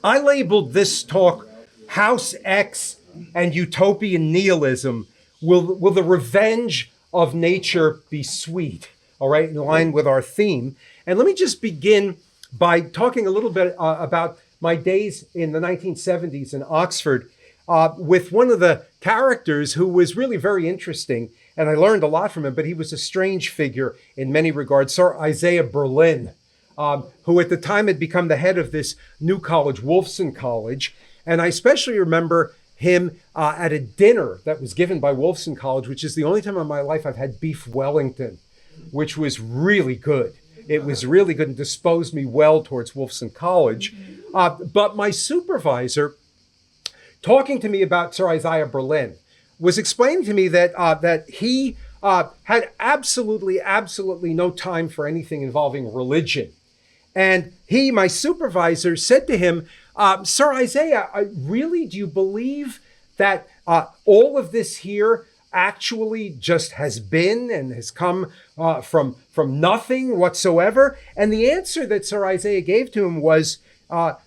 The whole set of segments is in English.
I labeled this talk House X and Utopian Nihilism. Will the revenge of nature be sweet? All right, in line with our theme. And let me just begin by talking a little bit about my days in the 1970s in Oxford with one of the characters who was really very interesting. And I learned a lot from him, but he was a strange figure in many regards, Sir Isaiah Berlin, who at the time had become the head of this new college, Wolfson College. And I especially remember him at a dinner that was given by Wolfson College, which is the only time in my life I've had beef Wellington, which was really good. It was really good and disposed me well towards Wolfson College. But my supervisor, talking to me about Sir Isaiah Berlin, was explaining to me that he had absolutely no time for anything involving religion. And he, my supervisor, said to him, Sir Isaiah, really, do you believe that all of this here actually just has been and has come from nothing whatsoever? And the answer that Sir Isaiah gave to him was,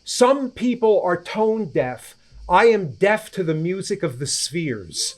some people are tone deaf. I am deaf to the music of the spheres,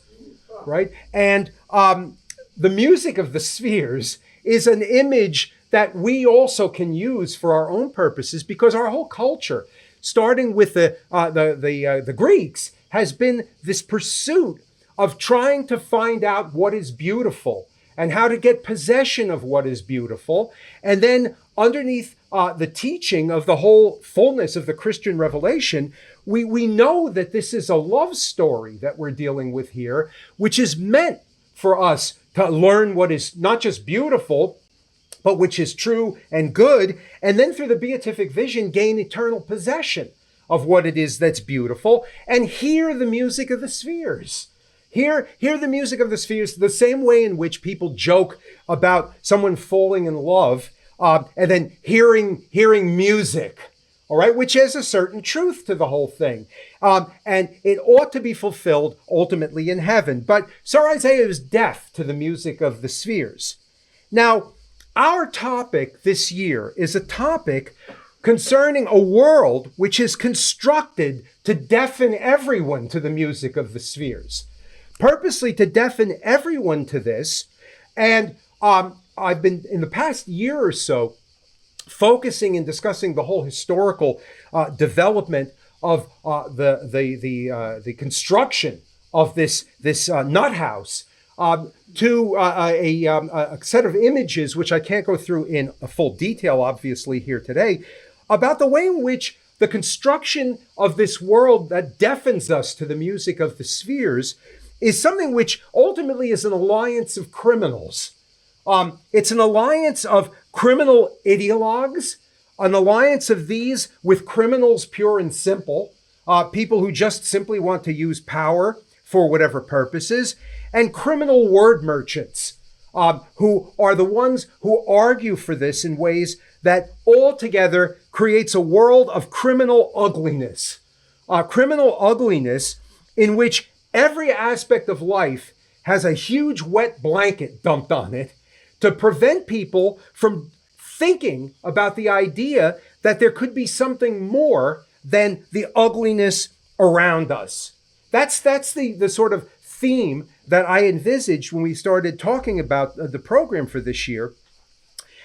right? And the music of the spheres is an image that we also can use for our own purposes, because our whole culture, starting with the Greeks, has been this pursuit of trying to find out what is beautiful and how to get possession of what is beautiful. And then underneath the teaching of the whole fullness of the Christian revelation, we know that this is a love story that we're dealing with here, which is meant for us to learn what is not just beautiful, but which is true and good, and then through the beatific vision, gain eternal possession of what it is that's beautiful, and hear the music of the spheres. Hear the music of the spheres the same way in which people joke about someone falling in love, and then hearing music, all right, which has a certain truth to the whole thing. And it ought to be fulfilled ultimately in heaven. But Sir Isaiah is deaf to the music of the spheres. Now, our topic this year is a topic concerning a world which is constructed to deafen everyone to the music of the spheres, purposely to deafen everyone to this. And I've been, in the past year or so, focusing and discussing the whole historical development of the construction of this nut house, to a set of images, which I can't go through in a full detail, obviously, here today, about the way in which the construction of this world that deafens us to the music of the spheres is something which ultimately is an alliance of criminals. It's an alliance of criminal ideologues, an alliance of these with criminals pure and simple, people who just simply want to use power for whatever purposes, and criminal word merchants, who are the ones who argue for this in ways that altogether creates a world of criminal ugliness in which every aspect of life has a huge wet blanket dumped on it to prevent people from thinking about the idea that there could be something more than the ugliness around us. That's the sort of theme that I envisaged when we started talking about the program for this year.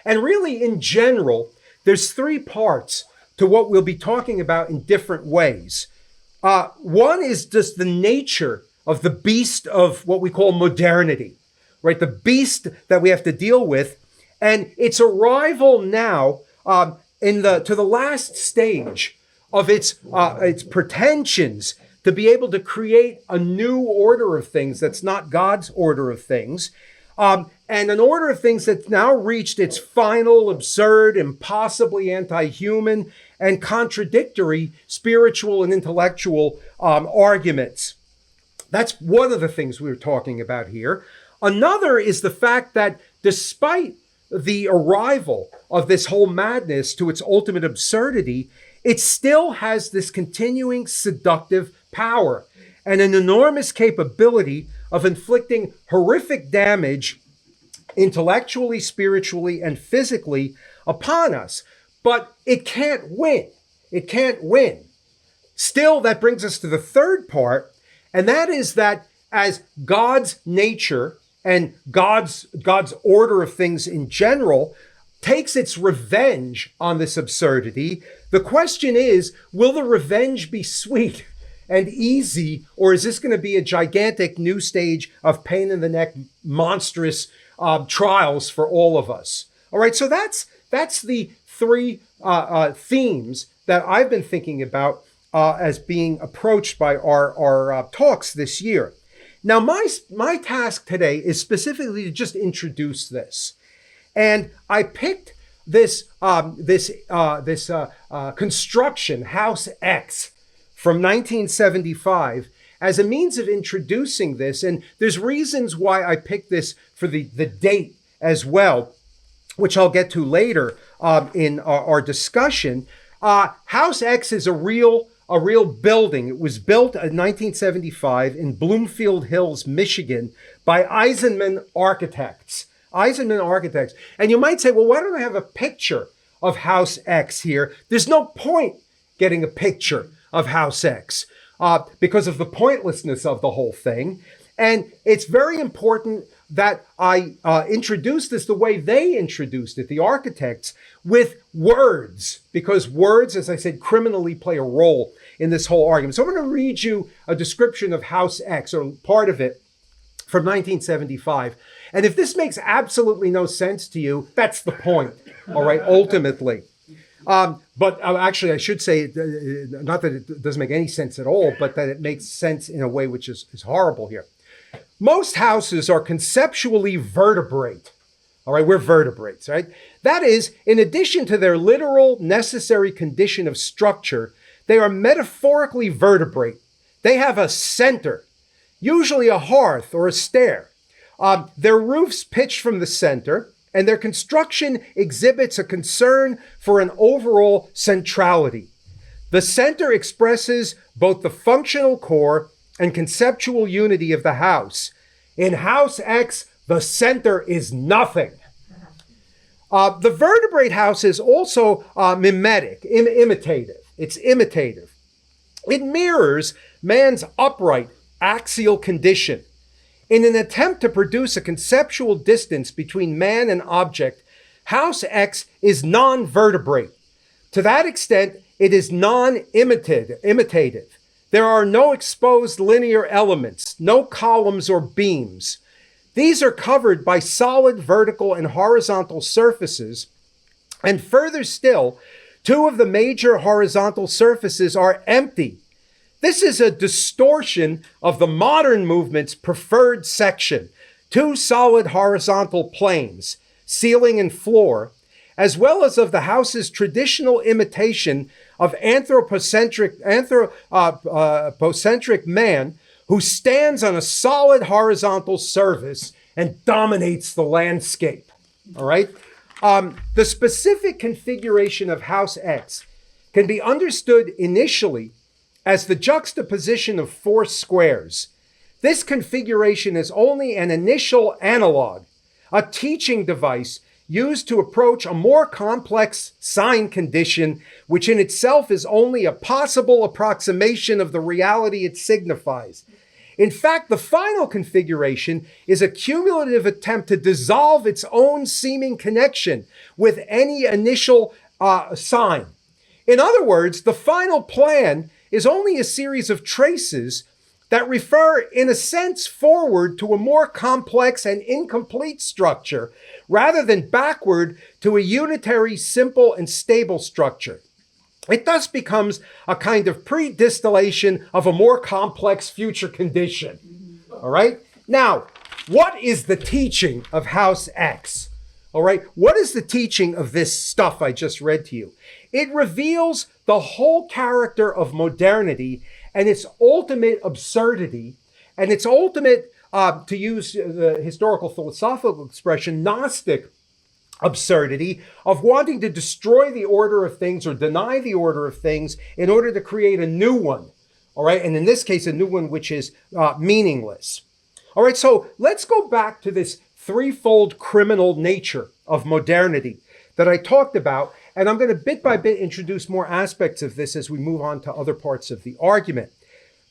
And really, in general, there's three parts to what we'll be talking about in different ways. One is just the nature of the beast of what we call modernity, right? The beast that we have to deal with, and its arrival now to the last stage of its pretensions to be able to create a new order of things that's not God's order of things, and an order of things that's now reached its final, absurd, impossibly anti-human, and contradictory spiritual and intellectual arguments. That's one of the things we were talking about here. Another is the fact that despite the arrival of this whole madness to its ultimate absurdity, it still has this continuing seductive power and an enormous capability of inflicting horrific damage intellectually, spiritually, and physically upon us. But it can't win. It can't win. Still, that brings us to the third part, and that is that as God's nature and God's order of things in general takes its revenge on this absurdity, the question is, will the revenge be sweet and easy, or is this going to be a gigantic new stage of pain in the neck, monstrous trials for all of us? All right, so that's the three themes that I've been thinking about as being approached by our talks this year. Now, my task today is specifically to just introduce this, and I picked this construction, House X, from 1975 as a means of introducing this. And there's reasons why I picked this for the date as well, which I'll get to later in our discussion. House X is a real building. It was built in 1975 in Bloomfield Hills, Michigan by Eisenman Architects. And you might say, well, why don't I have a picture of House X here? There's no point getting a picture of House X because of the pointlessness of the whole thing. And it's very important that I introduce this the way they introduced it, the architects, with words, because words, as I said, criminally play a role in this whole argument. So I'm going to read you a description of House X, or part of it, from 1975. And if this makes absolutely no sense to you, that's the point, all right, ultimately. But actually, I should say, not that it doesn't make any sense at all, but that it makes sense in a way which is horrible here. Most houses are conceptually vertebrate. All right, we're vertebrates, right? That is, in addition to their literal necessary condition of structure, they are metaphorically vertebrate. They have a center, usually a hearth or a stair. Their roofs pitch from the center, and their construction exhibits a concern for an overall centrality. The center expresses both the functional core and conceptual unity of the house. In House X, the center is nothing. The vertebrate house is also mimetic, imitative. It's imitative. It mirrors man's upright, axial condition. In an attempt to produce a conceptual distance between man and object, House X is non-vertebrate. To that extent, it is non-imitative. There are no exposed linear elements, no columns or beams. These are covered by solid vertical and horizontal surfaces. And further still, two of the major horizontal surfaces are empty. This is a distortion of the modern movement's preferred section, two solid horizontal planes, ceiling and floor, as well as of the house's traditional imitation of anthropocentric man who stands on a solid horizontal surface and dominates the landscape. All right? The specific configuration of House X can be understood initially as the juxtaposition of four squares. This configuration is only an initial analog, a teaching device used to approach a more complex sign condition, which in itself is only a possible approximation of the reality it signifies. In fact, the final configuration is a cumulative attempt to dissolve its own seeming connection with any initial sign. In other words, the final plan is only a series of traces that refer, in a sense, forward to a more complex and incomplete structure, rather than backward to a unitary, simple, and stable structure. It thus becomes a kind of pre-distillation of a more complex future condition. All right? Now, what is the teaching of House X? All right? What is the teaching of this stuff I just read to you? It reveals the whole character of modernity and its ultimate absurdity and its ultimate, to use the historical philosophical expression, Gnostic absurdity of wanting to destroy the order of things or deny the order of things in order to create a new one. All right. And in this case, a new one which is meaningless. All right. So let's go back to this threefold criminal nature of modernity that I talked about And I'm going to bit by bit introduce more aspects of this as we move on to other parts of the argument.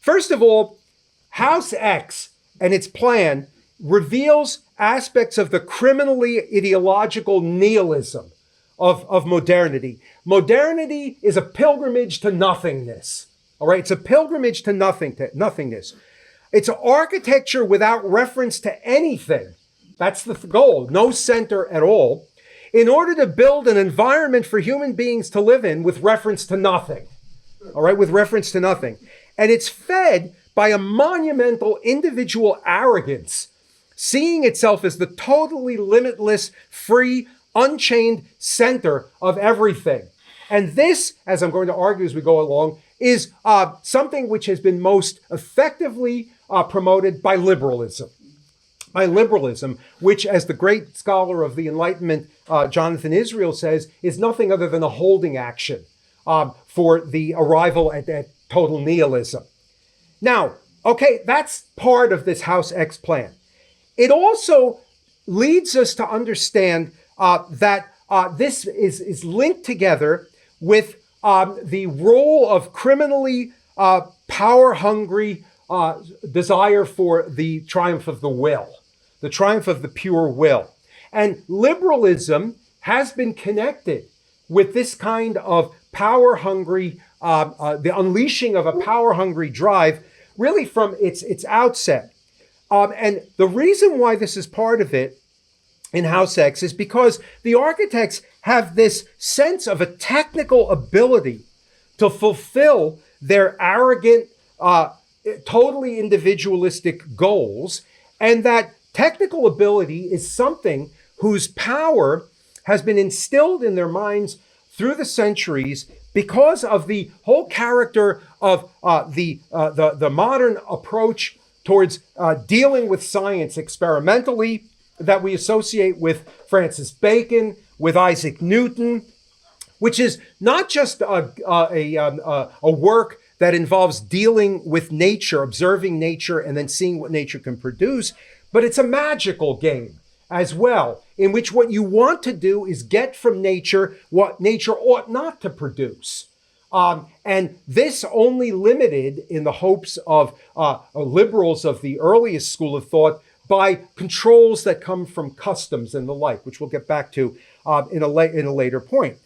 First of all, House X and its plan reveals aspects of the criminally ideological nihilism of modernity. Modernity is a pilgrimage to nothingness. All right, it's a pilgrimage to nothingness. It's an architecture without reference to anything. That's the goal, no center at all, in order to build an environment for human beings to live in with reference to nothing. All right, with reference to nothing. And it's fed by a monumental individual arrogance, seeing itself as the totally limitless, free, unchained center of everything. And this, as I'm going to argue as we go along, is something which has been most effectively promoted by liberalism. By liberalism, which, as the great scholar of the Enlightenment, Jonathan Israel, says, is nothing other than a holding action for the arrival at that total nihilism. Now, okay, that's part of this House X plan. It also leads us to understand that this is linked together with the role of criminally power-hungry desire for the triumph of the will, the triumph of the pure will. And liberalism has been connected with this kind of power-hungry, the unleashing of a power-hungry drive, really from its outset. And the reason why this is part of it in House X is because the architects have this sense of a technical ability to fulfill their arrogant, totally individualistic goals, and that technical ability is something whose power has been instilled in their minds through the centuries because of the whole character of the modern approach towards dealing with science experimentally that we associate with Francis Bacon, with Isaac Newton, which is not just a work that involves dealing with nature, observing nature, and then seeing what nature can produce, but it's a magical game as well, in which what you want to do is get from nature what nature ought not to produce. And this only limited in the hopes of liberals of the earliest school of thought by controls that come from customs and the like, which we'll get back to in a later point.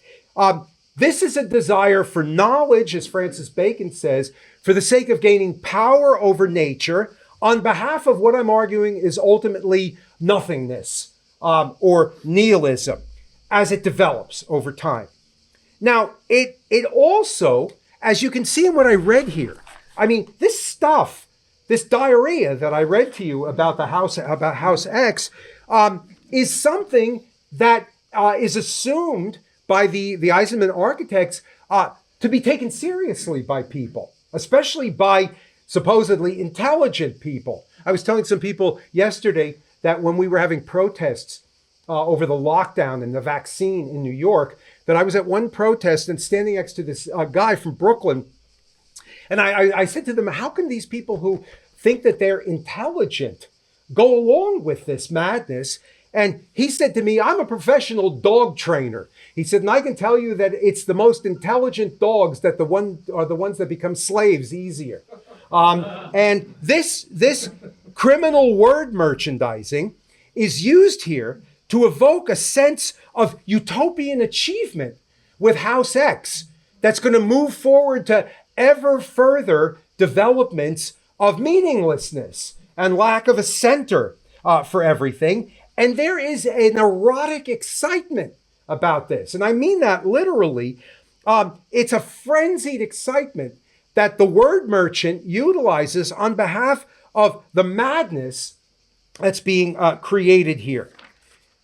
This is a desire for knowledge, as Francis Bacon says, for the sake of gaining power over nature on behalf of what I'm arguing is ultimately nothingness or nihilism as it develops over time. Now, it also, as you can see in what I read here, I mean, this stuff, this diarrhea that I read to you about House X, is something that is assumed by the Eisenman architects to be taken seriously by people, especially by supposedly intelligent people. I was telling some people yesterday that when we were having protests over the lockdown and the vaccine in New York, that I was at one protest and standing next to this guy from Brooklyn. And I said to them, how can these people who think that they're intelligent go along with this madness? And he said to me, I'm a professional dog trainer. He said, and I can tell you that it's the most intelligent dogs that are the ones that become slaves easier. And this criminal word merchandising is used here to evoke a sense of utopian achievement with House X that's going to move forward to ever further developments of meaninglessness and lack of a center for everything. And there is an erotic excitement about this. And I mean that literally. It's a frenzied excitement that the word merchant utilizes on behalf of the madness that's being created here.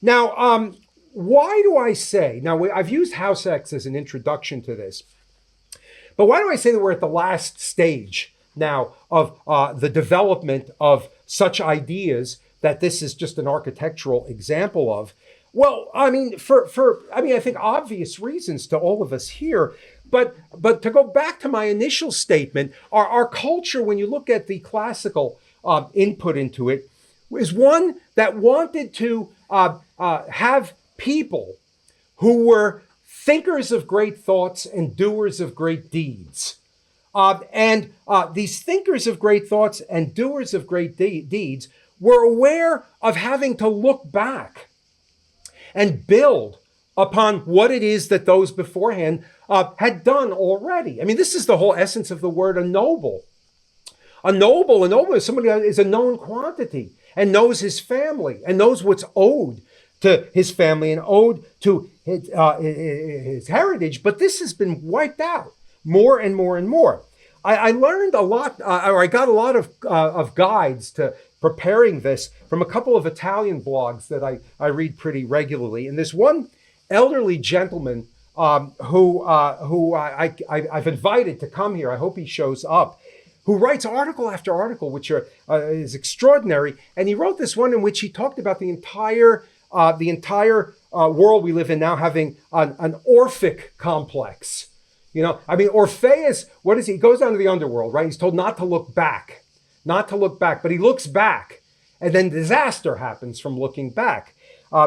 Now, why do I say, now I've used House X as an introduction to this, but why do I say that we're at the last stage now of the development of such ideas that this is just an architectural example of? Well, I mean, I think obvious reasons to all of us here, but to go back to my initial statement, our culture, when you look at the classical input into it, is one that wanted to have people who were thinkers of great thoughts and doers of great deeds. These thinkers of great thoughts and doers of great deeds were aware of having to look back and build upon what it is that those beforehand had done already. I mean, this is the whole essence of the word a noble. A noble is somebody who is a known quantity and knows his family and knows what's owed to his family and owed to his heritage. But this has been wiped out more and more and more. I learned a lot, or I got a lot of guides to preparing this from a couple of Italian blogs that I read pretty regularly. And this one elderly gentleman who I've invited to come here, I hope he shows up, who writes article after article, which is extraordinary. And he wrote this one in which he talked about the entire world we live in now having an Orphic complex. You know, I mean, Orpheus, what is he? He goes down to the underworld, right? He's told not to look back, but he looks back. And then disaster happens from looking back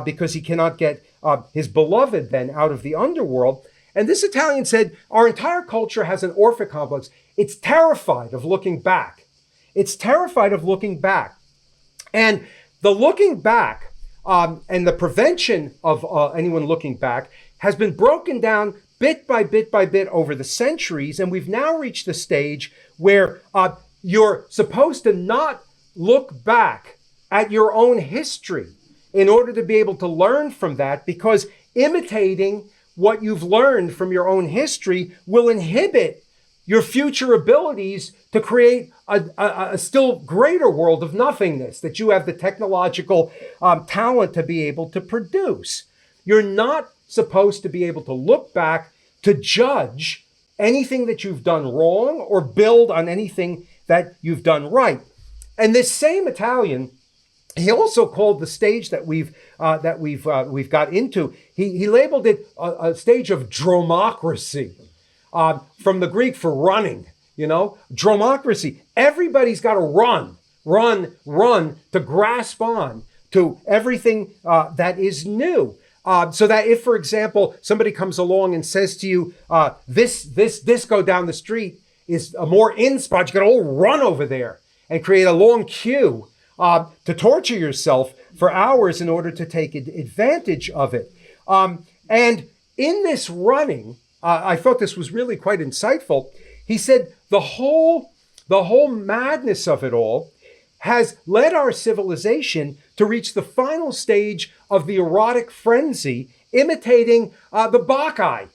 because he cannot get his beloved then out of the underworld. And this Italian said, our entire culture has an Orphic complex. It's terrified of looking back. It's terrified of looking back. And the looking back and the prevention of anyone looking back has been broken down bit by bit over the centuries. And we've now reached the stage where you're supposed to not look back at your own history in order to be able to learn from that, because imitating what you've learned from your own history will inhibit your future abilities to create a still greater world of nothingness that you have the technological talent to be able to produce. You're not supposed to be able to look back to judge anything that you've done wrong or build on anything that you've done right. And this same Italian, he also called the stage that we've got into, he labeled it a stage of dromocracy, from the Greek for running. You know, dromocracy. Everybody's got to run to grasp on to everything that is new. So that if, for example, somebody comes along and says to you, this disco down the street is a more in spot, you got to all run over there and create a long queue to torture yourself for hours in order to take advantage of it. And in this running, I thought this was really quite insightful. He said the whole madness of it all has led our civilization to reach the final stage of the erotic frenzy, imitating the Bacchae,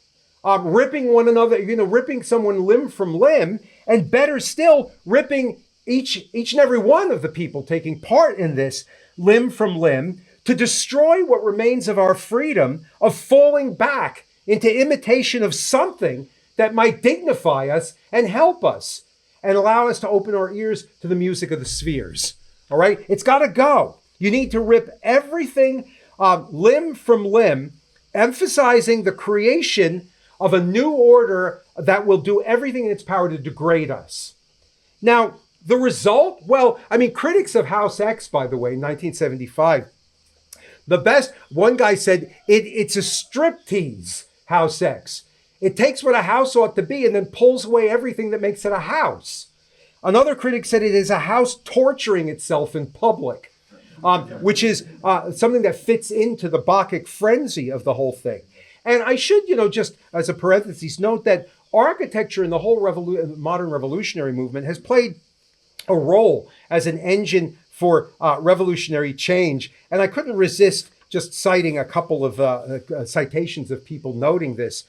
ripping one another, ripping someone limb from limb, and better still, ripping each and every one of the people taking part in this limb from limb to destroy what remains of our freedom of falling back into imitation of something that might dignify us and help us and allow us to open our ears to the music of the spheres. All right? It's got to go. You need to rip everything limb from limb, emphasizing the creation of a new order that will do everything in its power to degrade us. Now, the result? Well, I mean, critics of House X, by the way, 1975, the best, one guy said, it's a striptease, House X. It takes what a house ought to be and then pulls away everything that makes it a house. Another critic said it is a house torturing itself in public, which is something that fits into the Bacchic frenzy of the whole thing. And I should, just as a parenthesis, note that architecture in the whole modern revolutionary movement has played a role as an engine for revolutionary change. And I couldn't resist just citing a couple of citations of people noting this.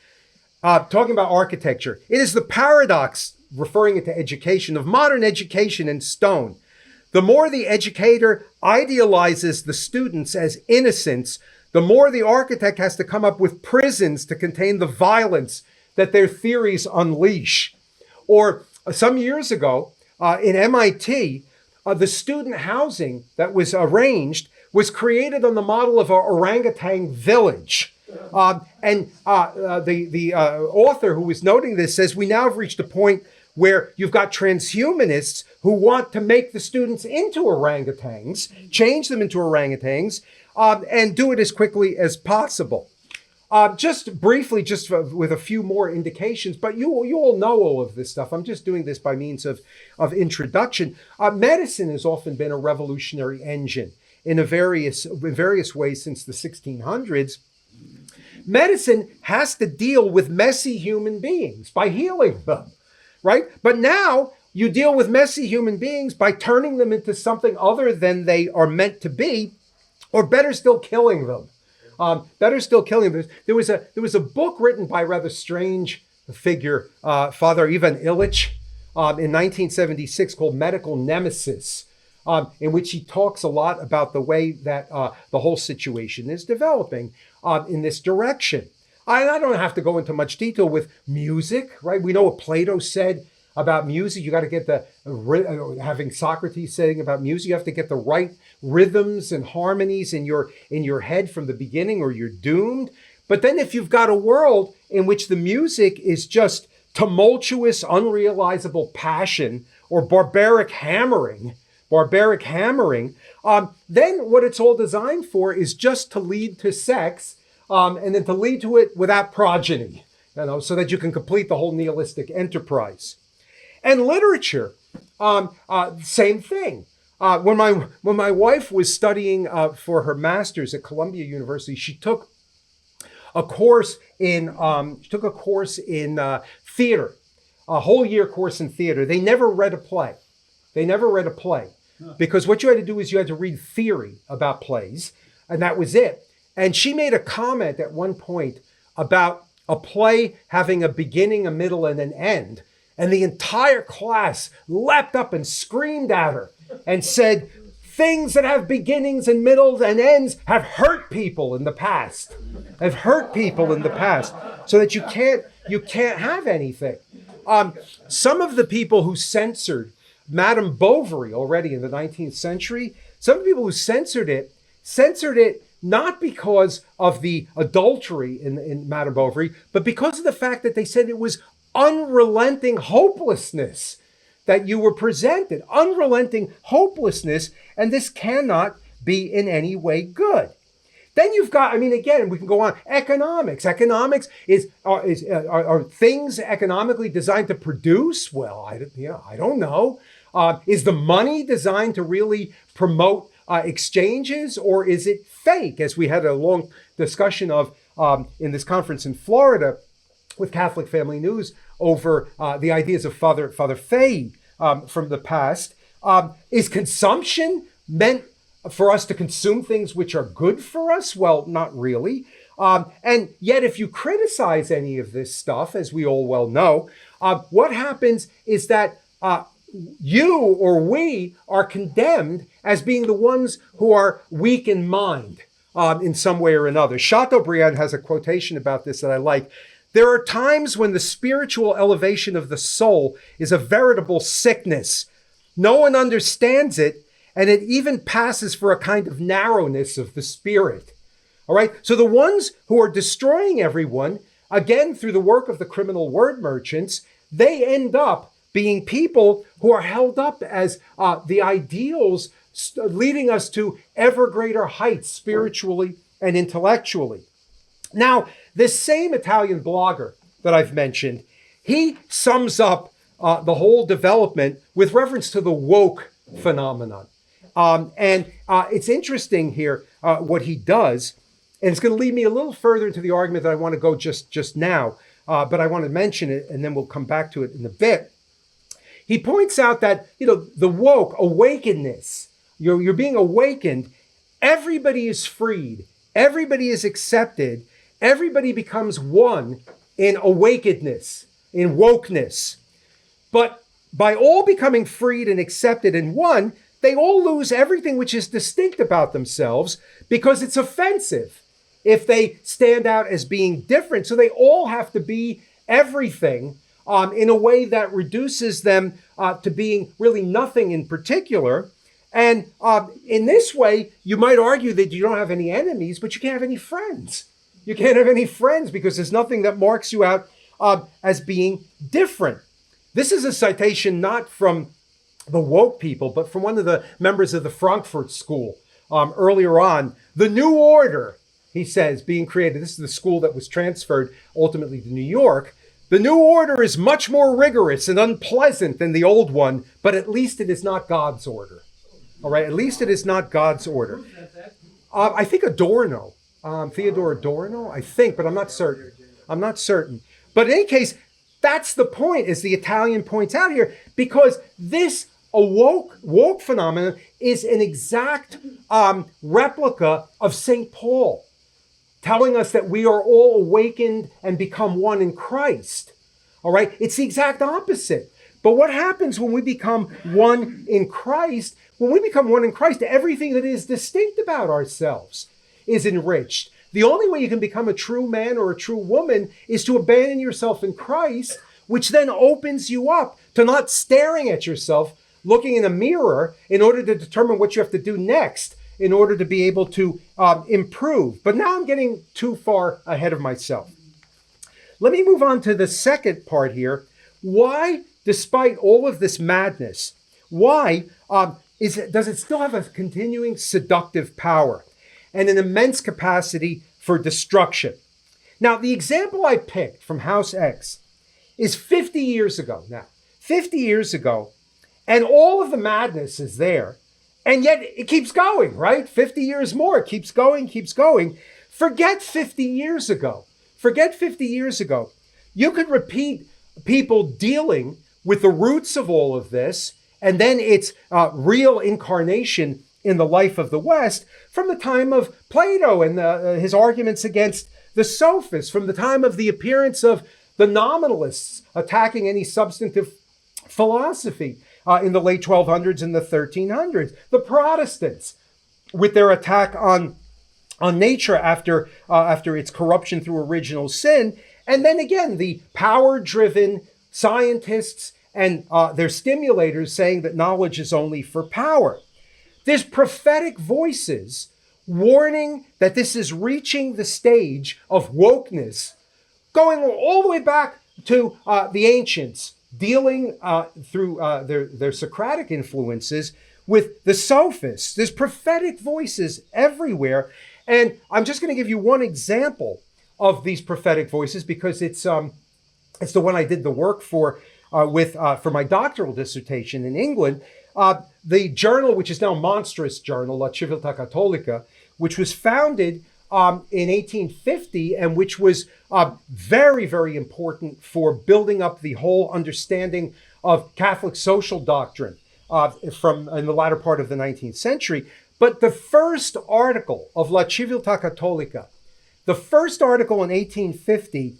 Talking about architecture, it is the paradox, referring it to education, of modern education in stone. The more the educator idealizes the students as innocents, the more the architect has to come up with prisons to contain the violence that their theories unleash. Or some years ago, in MIT, the student housing that was arranged was created on the model of an orangutan village. The author who was noting this says, we now have reached a point where you've got transhumanists who want to make the students into orangutans, change them into orangutans, and do it as quickly as possible. Just briefly, with a few more indications, but you all know all of this stuff. I'm just doing this by means of introduction. Medicine has often been a revolutionary engine in various ways since the 1600s. Medicine has to deal with messy human beings by healing them, right? But now you deal with messy human beings by turning them into something other than they are meant to be, or better still, killing them. There was a book written by a rather strange figure, Father Ivan Illich, in 1976 called Medical Nemesis, in which he talks a lot about the way that the whole situation is developing in this direction. I don't have to go into much detail with music, right? We know what Plato said about music. You got to get having Socrates saying about music, you have to get the right rhythms and harmonies in your head from the beginning, or you're doomed. But then if you've got a world in which the music is just tumultuous, unrealizable passion or barbaric hammering, then what it's all designed for is just to lead to sex, and then to lead to it without progeny, so that you can complete the whole nihilistic enterprise. And literature, same thing. When my wife was studying for her master's at Columbia University, she took a course in theater, a whole year course in theater. They never read a play. Because what you had to do is you had to read theory about plays, and that was it. And she made a comment at one point about a play having a beginning, a middle, and an end. And the entire class leapt up and screamed at her and said, things that have beginnings and middles and ends have hurt people in the past. So that you can't have anything. Some of the people who censored Madame Bovary already in the 19th century, some of the people who censored it not because of the adultery in Madame Bovary, but because of the fact that they said it was unrelenting hopelessness that you were presented, unrelenting hopelessness, and this cannot be in any way good. Then you've got, again, we can go on. Economics. Economics are things economically designed to produce? Well, I don't know. Is the money designed to really promote exchanges, or is it fake? As we had a long discussion of in this conference in Florida with Catholic Family News over the ideas of Father Fay from the past. Is consumption meant for us to consume things which are good for us? Well, not really. And yet, if you criticize any of this stuff, as we all well know, what happens is that you or we are condemned as being the ones who are weak in mind in some way or another. Chateaubriand has a quotation about this that I like. There are times when the spiritual elevation of the soul is a veritable sickness. No one understands it, and it even passes for a kind of narrowness of the spirit. All right? So the ones who are destroying everyone, again, through the work of the criminal word merchants, they end up being people who are held up as the ideals leading us to ever greater heights spiritually and intellectually. Now, this same Italian blogger that I've mentioned, he sums up the whole development with reference to the woke phenomenon. And it's interesting here what he does, and it's going to lead me a little further into the argument that I want to go just now, but I want to mention it, and then we'll come back to it in a bit. He points out that, the woke, awakenedness, you're being awakened, everybody is freed, everybody is accepted, everybody becomes one in awakenedness, in wokeness. But by all becoming freed and accepted in one, they all lose everything which is distinct about themselves because it's offensive if they stand out as being different. So they all have to be everything in a way that reduces them to being really nothing in particular. And in this way, you might argue that you don't have any enemies, but you can't have any friends. You can't have any friends because there's nothing that marks you out as being different. This is a citation not from the woke people, but from one of the members of the Frankfurt School earlier on. The new order he says, being created. This is the school that was transferred ultimately to New York. The new order is much more rigorous and unpleasant than the old one, but at least it is not God's order. All right, at least it is not God's order. I think Adorno, Theodore Adorno, I think, but I'm not certain. But in any case, that's the point, as the Italian points out here, because this woke phenomenon is an exact replica of St. Paul, telling us that we are all awakened and become one in Christ. All right? It's the exact opposite. But what happens when we become one in Christ? When we become one in Christ, everything that is distinct about ourselves is enriched. The only way you can become a true man or a true woman is to abandon yourself in Christ, which then opens you up to not staring at yourself, looking in a mirror in order to determine what you have to do next in order to be able to improve. But now I'm getting too far ahead of myself. Let me move on to the second part here. Why, despite all of this madness, why does it still have a continuing seductive power and an immense capacity for destruction? Now, the example I picked from House X is 50 years ago now. 50 years ago, and all of the madness is there, and yet it keeps going, right? 50 years more, it keeps going. Forget 50 years ago. You could repeat people dealing with the roots of all of this, and then its real incarnation in the life of the West from the time of Plato and his arguments against the sophists, from the time of the appearance of the nominalists attacking any substantive philosophy in the late 1200s and the 1300s. The Protestants, with their attack on nature after its corruption through original sin. And then again, the power-driven scientists and their stimulators saying that knowledge is only for power. There's prophetic voices warning that this is reaching the stage of wokeness, going all the way back to the ancients, dealing through their Socratic influences with the sophists. There's prophetic voices everywhere. And I'm just going to give you one example of these prophetic voices because it's the one I did the work for my doctoral dissertation in England. The journal, which is now a monstrous journal, La Civiltà Cattolica, which was founded in 1850 and which was very, very important for building up the whole understanding of Catholic social doctrine from in the latter part of the 19th century. But the first article of La Civiltà Cattolica, the first article in 1850,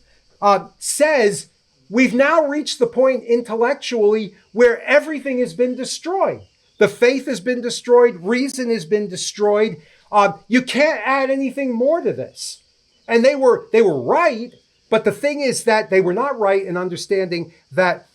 says we've now reached the point intellectually where everything has been destroyed. The faith has been destroyed. Reason has been destroyed. You can't add anything more to this. And they were right, but the thing is that they were not right in understanding that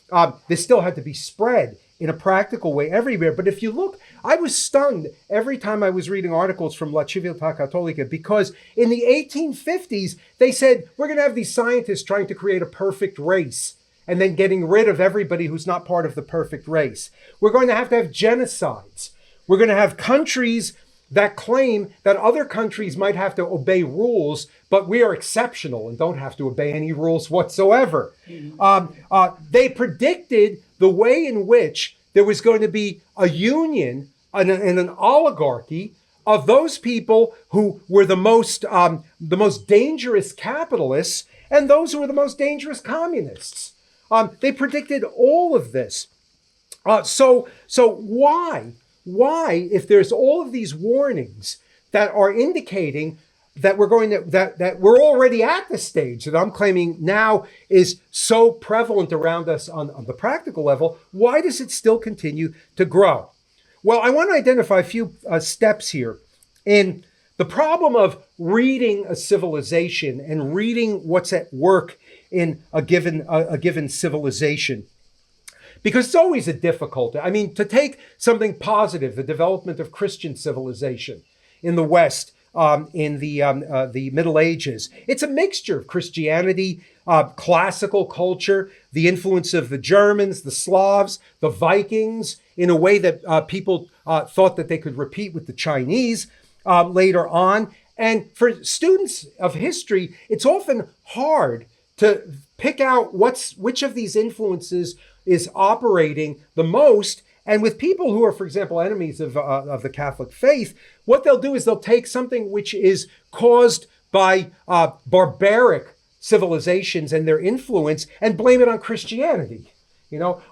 this still had to be spread in a practical way everywhere. But if you look, I was stunned every time I was reading articles from La Civiltà Cattolica because in the 1850s, they said, we're going to have these scientists trying to create a perfect race and then getting rid of everybody who's not part of the perfect race. We're going to have genocides. We're going to have countries that claim that other countries might have to obey rules, but we are exceptional and don't have to obey any rules whatsoever. They predicted the way in which there was going to be a union and an oligarchy of those people who were the most dangerous capitalists and those who were the most dangerous communists. They predicted all of this. So why, if there's all of these warnings that are indicating that that we're already at the stage that I'm claiming now is so prevalent around us on the practical level, why does it still continue to grow? Well, I want to identify a few steps here in the problem of reading a civilization and reading what's at work in a given civilization. Because it's always a difficulty. I mean, to take something positive, the development of Christian civilization in the West, in the Middle Ages. It's a mixture of Christianity, classical culture, the influence of the Germans, the Slavs, the Vikings, in a way that people thought that they could repeat with the Chinese later on. And for students of history, it's often hard to pick out which of these influences is operating the most. And with people who are, for example, enemies of the Catholic faith, what they'll do is they'll take something which is caused by barbaric civilizations and their influence and blame it on Christianity,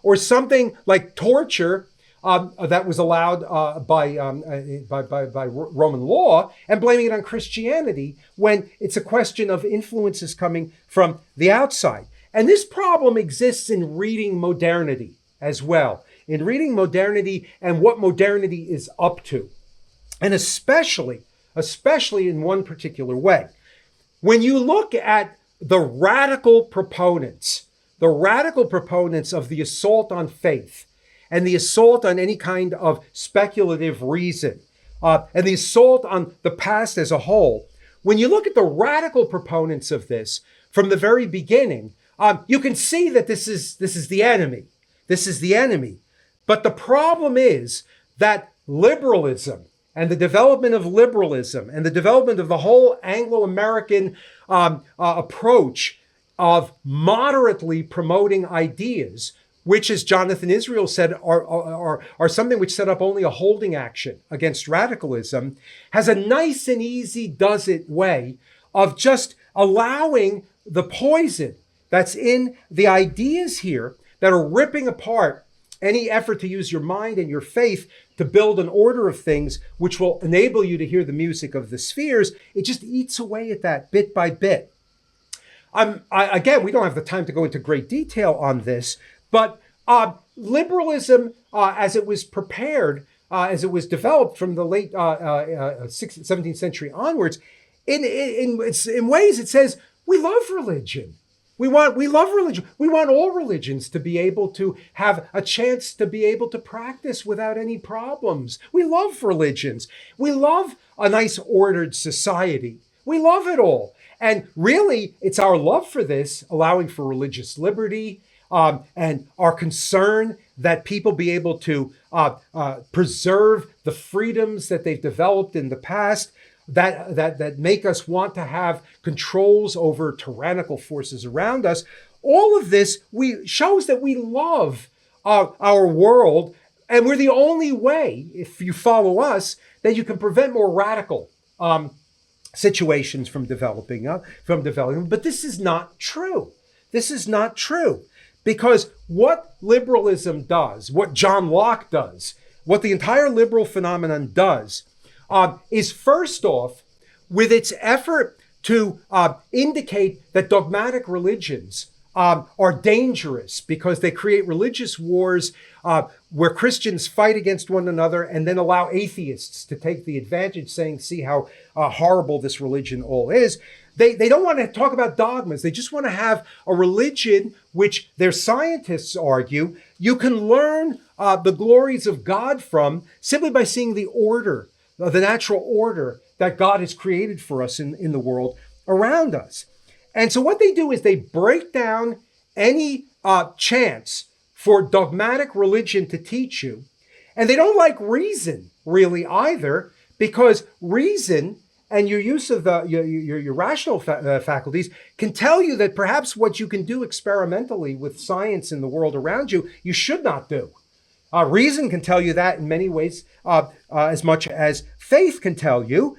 or something like torture that was allowed by Roman law, and blaming it on Christianity when it's a question of influences coming from the outside. And this problem exists in reading modernity as well, in reading modernity and what modernity is up to, and especially in one particular way. When you look at the radical proponents of the assault on faith, and the assault on any kind of speculative reason, and the assault on the past as a whole, when you look at the radical proponents of this from the very beginning, you can see that this is the enemy. This is the enemy. But the problem is that liberalism and the development of liberalism and the development of the whole Anglo-American approach of moderately promoting ideas, which, as Jonathan Israel said, are something which set up only a holding action against radicalism, has a nice and easy does-it way of just allowing the poison that's in the ideas here that are ripping apart any effort to use your mind and your faith to build an order of things which will enable you to hear the music of the spheres. It just eats away at that bit by bit. Again, we don't have the time to go into great detail on this, but liberalism, as it was prepared, as it was developed from the late 17th century onwards, in ways it says, we love religion. We love religion. We want all religions to be able to have a chance to be able to practice without any problems. We love religions. We love a nice ordered society. We love it all. And really, it's our love for this, allowing for religious liberty, and our concern that people be able to preserve the freedoms that they've developed in the past, that make us want to have controls over tyrannical forces around us. All of this shows that we love our world, and we're the only way, if you follow us, that you can prevent more radical situations from developing. But this is not true. This is not true. Because what liberalism does, what John Locke does, what the entire liberal phenomenon does, is first off, with its effort to indicate that dogmatic religions are dangerous because they create religious wars where Christians fight against one another and then allow atheists to take the advantage, saying, see how horrible this religion all is. They don't want to talk about dogmas. They just want to have a religion which their scientists argue you can learn the glories of God from simply by seeing the order, the natural order that God has created for us in the world around us. And so what they do is they break down any chance for dogmatic religion to teach you. And they don't like reason really either, because reason and your use of your rational faculties can tell you that perhaps what you can do experimentally with science in the world around you, you should not do. Reason can tell you that in many ways, as much as faith can tell you.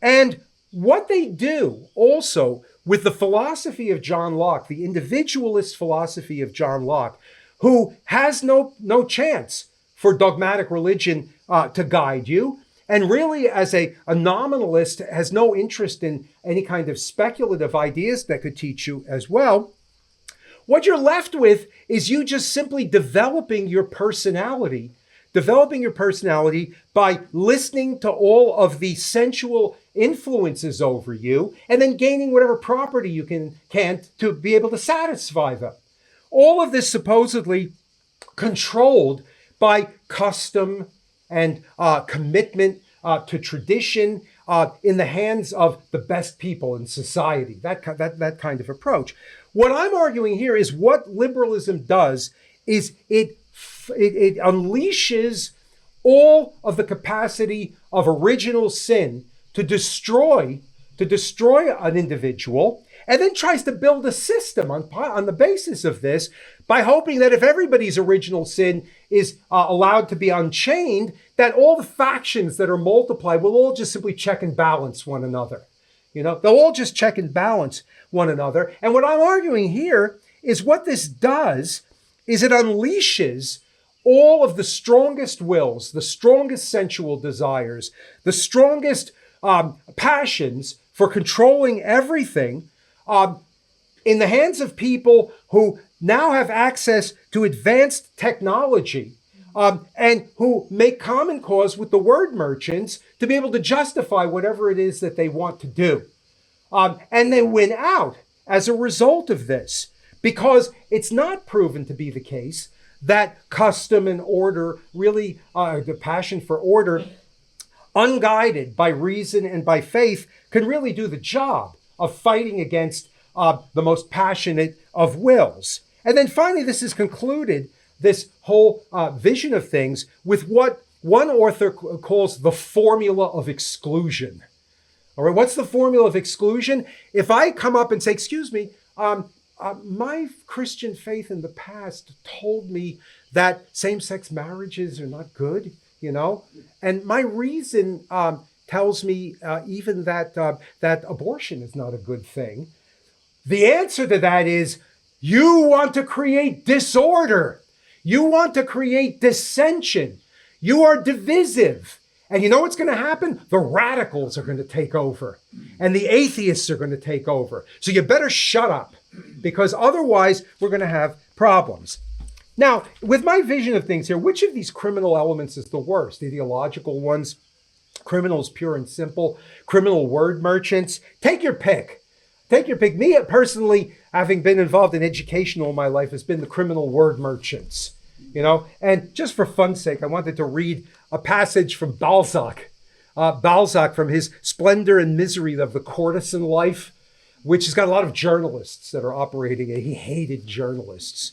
And what they do also with the philosophy of John Locke, the individualist philosophy of John Locke, who has no chance for dogmatic religion to guide you, and really as a nominalist has no interest in any kind of speculative ideas that could teach you as well. What you're left with is you just simply developing your personality by listening to all of the sensual influences over you, and then gaining whatever property you can to be able to satisfy them. All of this supposedly controlled by custom and commitment to tradition in the hands of the best people in society, that kind of approach. What I'm arguing here is what liberalism does is it unleashes all of the capacity of original sin to destroy to destroy an individual, and then tries to build a system on the basis of this by hoping that if everybody's original sin is allowed to be unchained, that all the factions that are multiplied will all just simply check and balance one another. They'll all just check and balance one another. And what I'm arguing here is what this does is it unleashes all of the strongest wills, the strongest sensual desires, the strongest passions for controlling everything in the hands of people who now have access to advanced technology and who make common cause with the word merchants to be able to justify whatever it is that they want to do. And they win out as a result of this, because it's not proven to be the case that custom and order really, the passion for order, unguided by reason and by faith, can really do the job of fighting against the most passionate of wills. And then finally, this is concluded, this whole vision of things, with what one author calls the formula of exclusion. All right, what's the formula of exclusion? If I come up and say, excuse me, my Christian faith in the past told me that same-sex marriages are not good, and my reason tells me even that abortion is not a good thing. The answer to that is, you want to create disorder. You want to create dissension. You are divisive. And you know what's going to happen? The radicals are going to take over. And the atheists are going to take over. So you better shut up, because otherwise we're going to have problems. Now, with my vision of things here, which of these criminal elements is the worst? Ideological ones, criminals pure and simple, criminal word merchants? Take your pick. Take your pick. Me, personally, having been involved in education all my life, has been the criminal word merchants. And just for fun's sake, I wanted to read a passage from Balzac. Balzac, from his Splendor and Misery of the Courtesan Life, which has got a lot of journalists that are operating it. He hated journalists.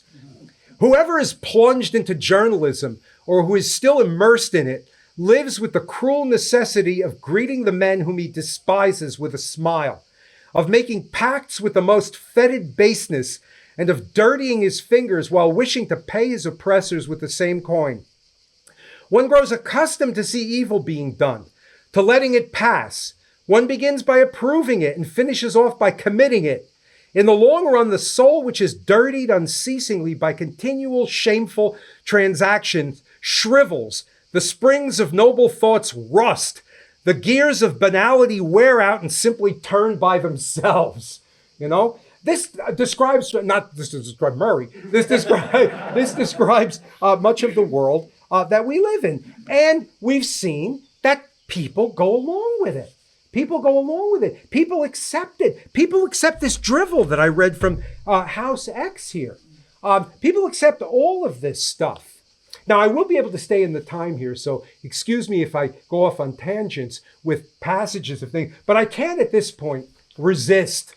Whoever is plunged into journalism, or who is still immersed in it, lives with the cruel necessity of greeting the men whom he despises with a smile, of making pacts with the most fetid baseness, and of dirtying his fingers while wishing to pay his oppressors with the same coin. One grows accustomed to see evil being done, to letting it pass. One begins by approving it and finishes off by committing it. In the long run, the soul which is dirtied unceasingly by continual shameful transactions shrivels, the springs of noble thoughts rust, the gears of banality wear out and simply turn by themselves. This describes, not this to describe Murray, this describes much of the world that we live in. And we've seen that people go along with it. People go along with it. People accept it. People accept this drivel that I read from House X here. People accept all of this stuff. Now, I will be able to stay in the time here, so excuse me if I go off on tangents with passages of things, but I can't at this point resist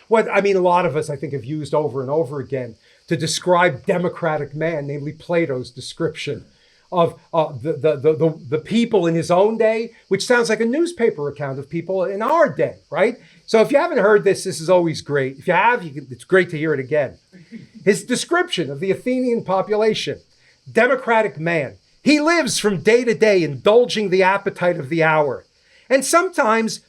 what, a lot of us, I think, have used over and over again to describe democratic man, namely Plato's description of the people in his own day, which sounds like a newspaper account of people in our day, right? So if you haven't heard this, this is always great. If you have, it's great to hear it again. His description of the Athenian population: democratic man. He lives from day to day, indulging the appetite of the hour. And sometimes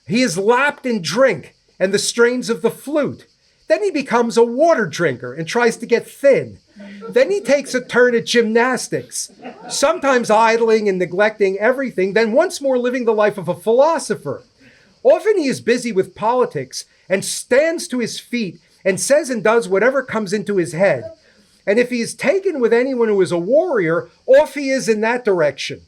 he is lapped in drink and the strains of the flute. Then he becomes a water drinker and tries to get thin. Then he takes a turn at gymnastics, sometimes idling and neglecting everything, then once more living the life of a philosopher. Often he is busy with politics and stands to his feet and says and does whatever comes into his head. And if he is taken with anyone who is a warrior, off he is in that direction.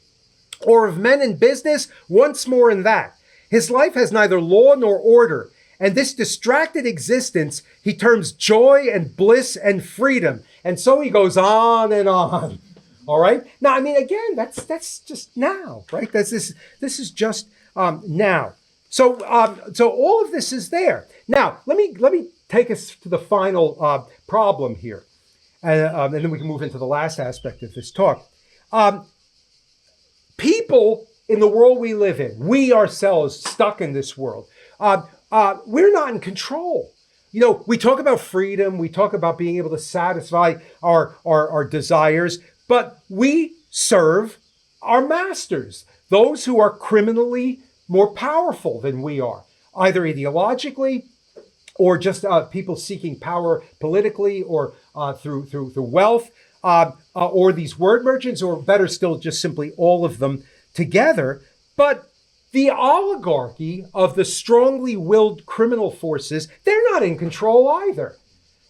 Or of men in business, once more in that. His life has neither law nor order, and this distracted existence he terms joy and bliss and freedom. And so he goes on and on. All right? Now, again, that's just now, right? This is just now. So all of this is there. Now, let me take us to the final problem here. And then we can move into the last aspect of this talk. People in the world we live in, we ourselves stuck in this world, we're not in control. We talk about freedom, we talk about being able to satisfy our desires, but we serve our masters, those who are criminally more powerful than we are, either ideologically or just people seeking power politically or through wealth, or these word merchants, or better still, just simply all of them together. But the oligarchy of the strongly willed criminal forces, they're not in control either.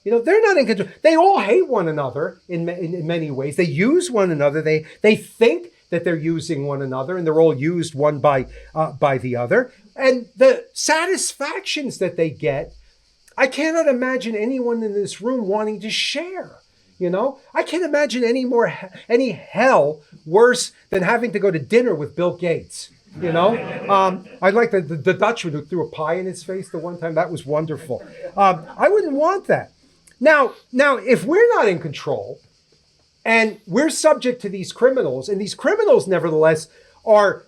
They're not in control. They all hate one another in many ways. They use one another. They think that they're using one another, and they're all used one by the other. And the satisfactions that they get, I cannot imagine anyone in this room wanting to share. I can't imagine any hell worse than having to go to dinner with Bill Gates. I like the Dutchman who threw a pie in his face the one time. That was wonderful. I wouldn't want that. Now, if we're not in control and we're subject to these criminals, and these criminals, nevertheless,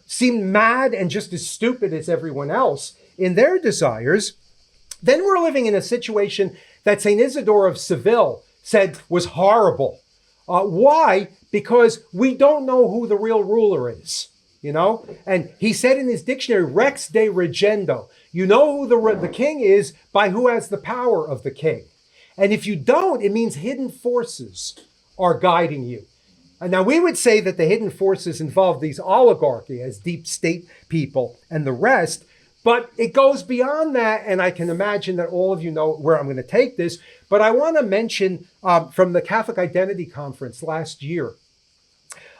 seem mad and just as stupid as everyone else in their desires, then we're living in a situation that St. Isidore of Seville said was horrible. Why? Because we don't know who the real ruler is. And he said in his dictionary, Rex de Regendo, you know who the king is by who has the power of the king. And if you don't, it means hidden forces are guiding you. And now we would say that the hidden forces involve these oligarchy as deep state people and the rest, but it goes beyond that. And I can imagine that all of you know where I'm going to take this, but I want to mention from the Catholic Identity Conference last year,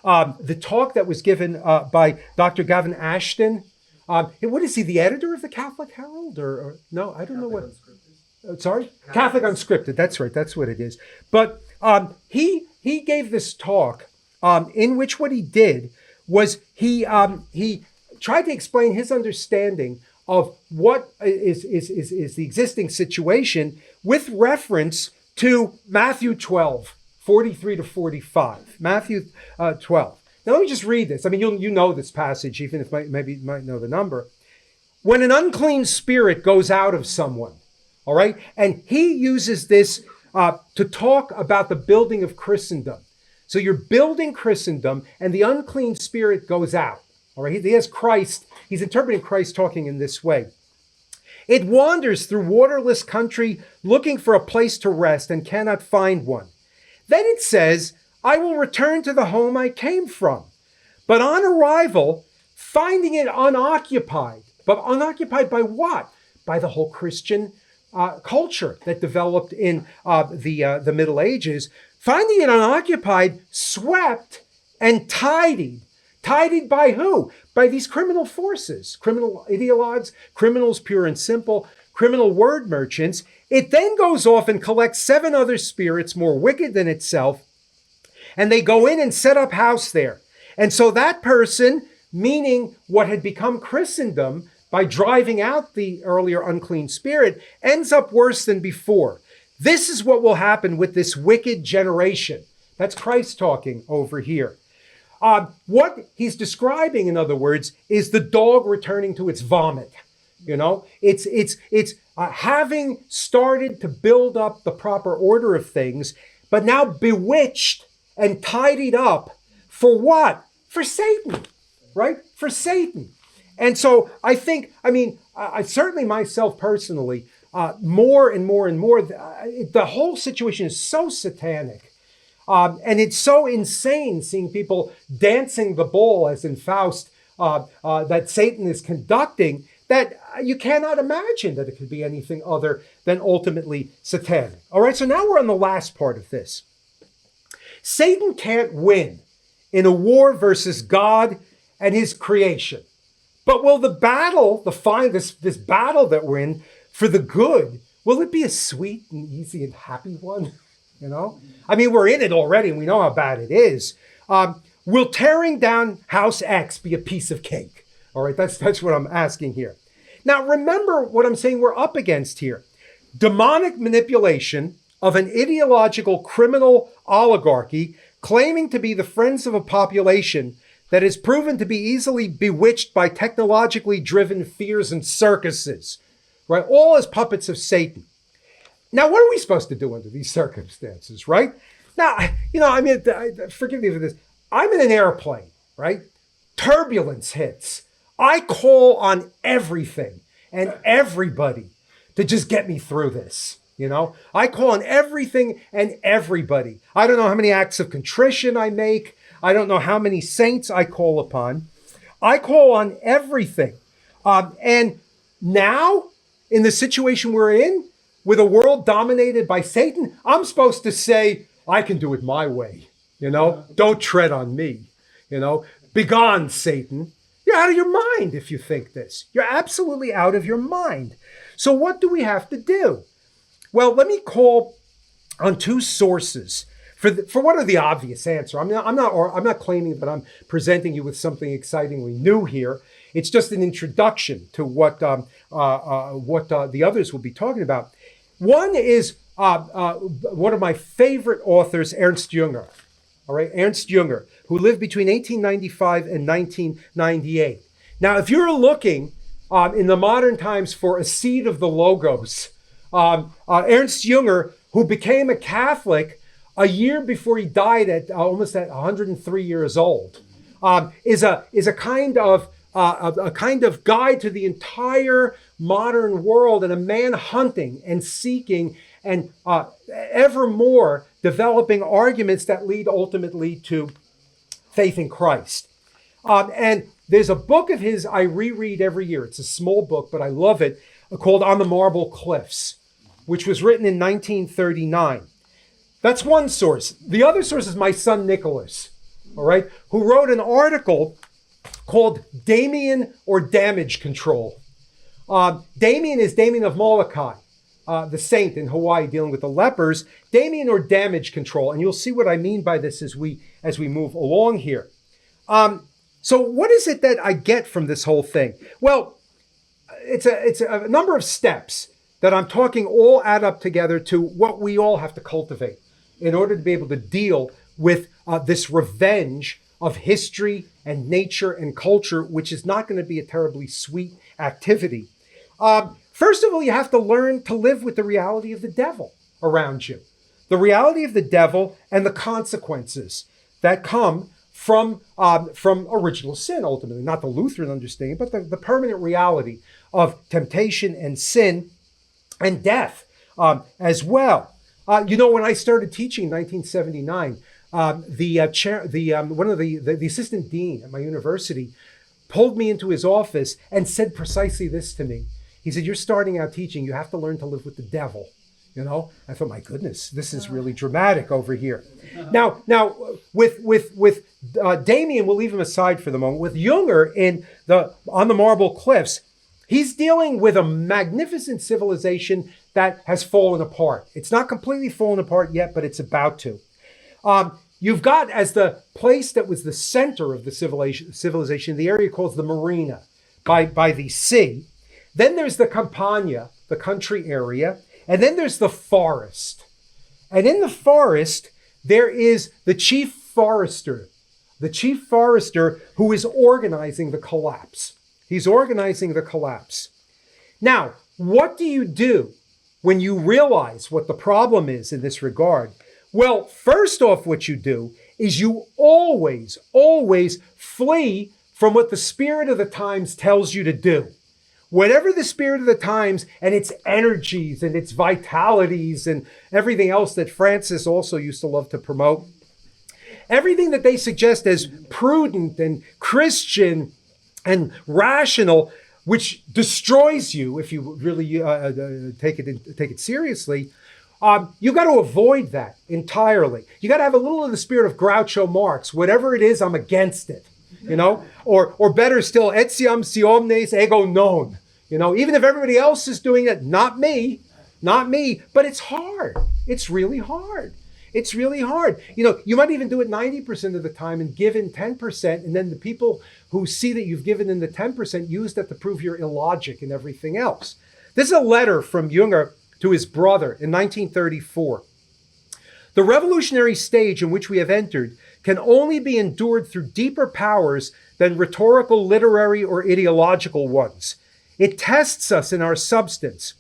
the talk that was given by Dr. Gavin Ashton. What is he, the editor of the Catholic Herald? Or no, I don't know what. Sorry? Catholic Unscripted. That's right. That's what it is. But he gave this talk in which what he did was he tried to explain his understanding of what is the existing situation with reference to Matthew 12. 43 to 45, Matthew 12. Now let me just read this. I mean, you know this passage, even if maybe you might know the number. When an unclean spirit goes out of someone, all right, and he uses this to talk about the building of Christendom. So you're building Christendom, and the unclean spirit goes out. All right, he has Christ. He's interpreting Christ talking in this way. It wanders through waterless country looking for a place to rest and cannot find one. Then it says, I will return to the home I came from. But on arrival, finding it unoccupied. But unoccupied by what? By the whole Christian culture that developed in the Middle Ages. Finding it unoccupied, swept and tidied. Tidied by who? By these criminal forces, criminal ideologues, criminals pure and simple, criminal word merchants. It then goes off and collects 7 other spirits more wicked than itself, and they go in and set up house there. And so that person, meaning what had become Christendom, by driving out the earlier unclean spirit, ends up worse than before. This is what will happen with this wicked generation. That's Christ talking over here. What he's describing, in other words, is the dog returning to its vomit. It's having started to build up the proper order of things, but now bewitched and tidied up for what? For Satan, right? For Satan. And so I think, I certainly myself personally, more and more and more, the whole situation is so satanic. And it's so insane seeing people dancing the ball, as in Faust, that Satan is conducting, that you cannot imagine that it could be anything other than ultimately satanic. All right, so now we're on the last part of this. Satan can't win in a war versus God and his creation. But will the battle, this battle that we're in for the good, will it be a sweet and easy and happy one? We're in it already and we know how bad it is. Will tearing down House X be a piece of cake? All right, that's what I'm asking here. Now, remember what I'm saying we're up against here. Demonic manipulation of an ideological criminal oligarchy claiming to be the friends of a population that is proven to be easily bewitched by technologically driven fears and circuses. right? All as puppets of Satan. Now, what are we supposed to do under these circumstances, right? Now, forgive me for this. I'm in an airplane, right? Turbulence hits. I call on everything and everybody to just get me through this. I call on everything and everybody. I don't know how many acts of contrition I make. I don't know how many saints I call upon. I call on everything. And now, in the situation we're in, with a world dominated by Satan, I'm supposed to say, I can do it my way. Don't tread on me. Begone, Satan. You're out of your mind if you think this. You're absolutely out of your mind. So what do we have to do? Well, let me call on two sources for what are the obvious answer. I'm not claiming that I'm presenting you with something excitingly new here. It's just an introduction to what the others will be talking about. One is one of my favorite authors, Ernst Jünger. All right, Ernst Jünger, who lived between 1895 and 1998. Now, if you're looking in the modern times for a seed of the Logos, Ernst Jünger, who became a Catholic a year before he died at almost at 103 years old, is a kind of guide to the entire modern world, and a man hunting and seeking and ever more developing arguments that lead ultimately to faith in Christ. And there's a book of his I reread every year. It's a small book, but I love it, called On the Marble Cliffs, which was written in 1939. That's one source. The other source is my son Nicholas, all right, who wrote an article called Damien or Damage Control. Damien is Damien of Molokai, the saint in Hawaii dealing with the lepers. Damien or Damage Control, and you'll see what I mean by this as we move along here. So what is it that I get from this whole thing? Well, it's a number of steps that I'm talking all add up together to what we all have to cultivate in order to be able to deal with this revenge of history and nature and culture, which is not going to be a terribly sweet activity. First of all, you have to learn to live with the reality of the devil around you, the reality of the devil and the consequences that come from original sin, ultimately, not the Lutheran understanding, but the permanent reality of temptation and sin and death as well. When I started teaching in 1979, the assistant dean at my university pulled me into his office and said precisely this to me. He said, "You're starting out teaching. You have to learn to live with the devil." I thought, my goodness, this is really dramatic over here. Now, with Damien, we'll leave him aside for the moment. With Jünger on the Marble Cliffs, he's dealing with a magnificent civilization that has fallen apart. It's not completely fallen apart yet, but it's about to. You've got, as the place that was the center of the civilization, the area called the Marina by the sea. Then there's the Campagna, the country area. And then there's the forest. And in the forest, there is the chief forester who is organizing the collapse. He's organizing the collapse. Now, what do you do when you realize what the problem is in this regard? Well, first off, what you do is you always, always flee from what the spirit of the times tells you to do. Whatever the spirit of the times and its energies and its vitalities and everything else that Francis also used to love to promote, everything that they suggest as prudent and Christian and rational, which destroys you if you really take it seriously, you've got to avoid that entirely. You got to have a little of the spirit of Groucho Marx. Whatever it is, I'm against it. Or better still, etiam si omnes ego non. Even if everybody else is doing it, not me, but it's hard. It's really hard. It's really hard. You might even do it 90% of the time and give in 10%, and then the people who see that you've given in the 10% use that to prove your illogic and everything else. This is a letter from Jünger to his brother in 1934. The revolutionary stage in which we have entered can only be endured through deeper powers than rhetorical, literary, or ideological ones. It tests us in our substance.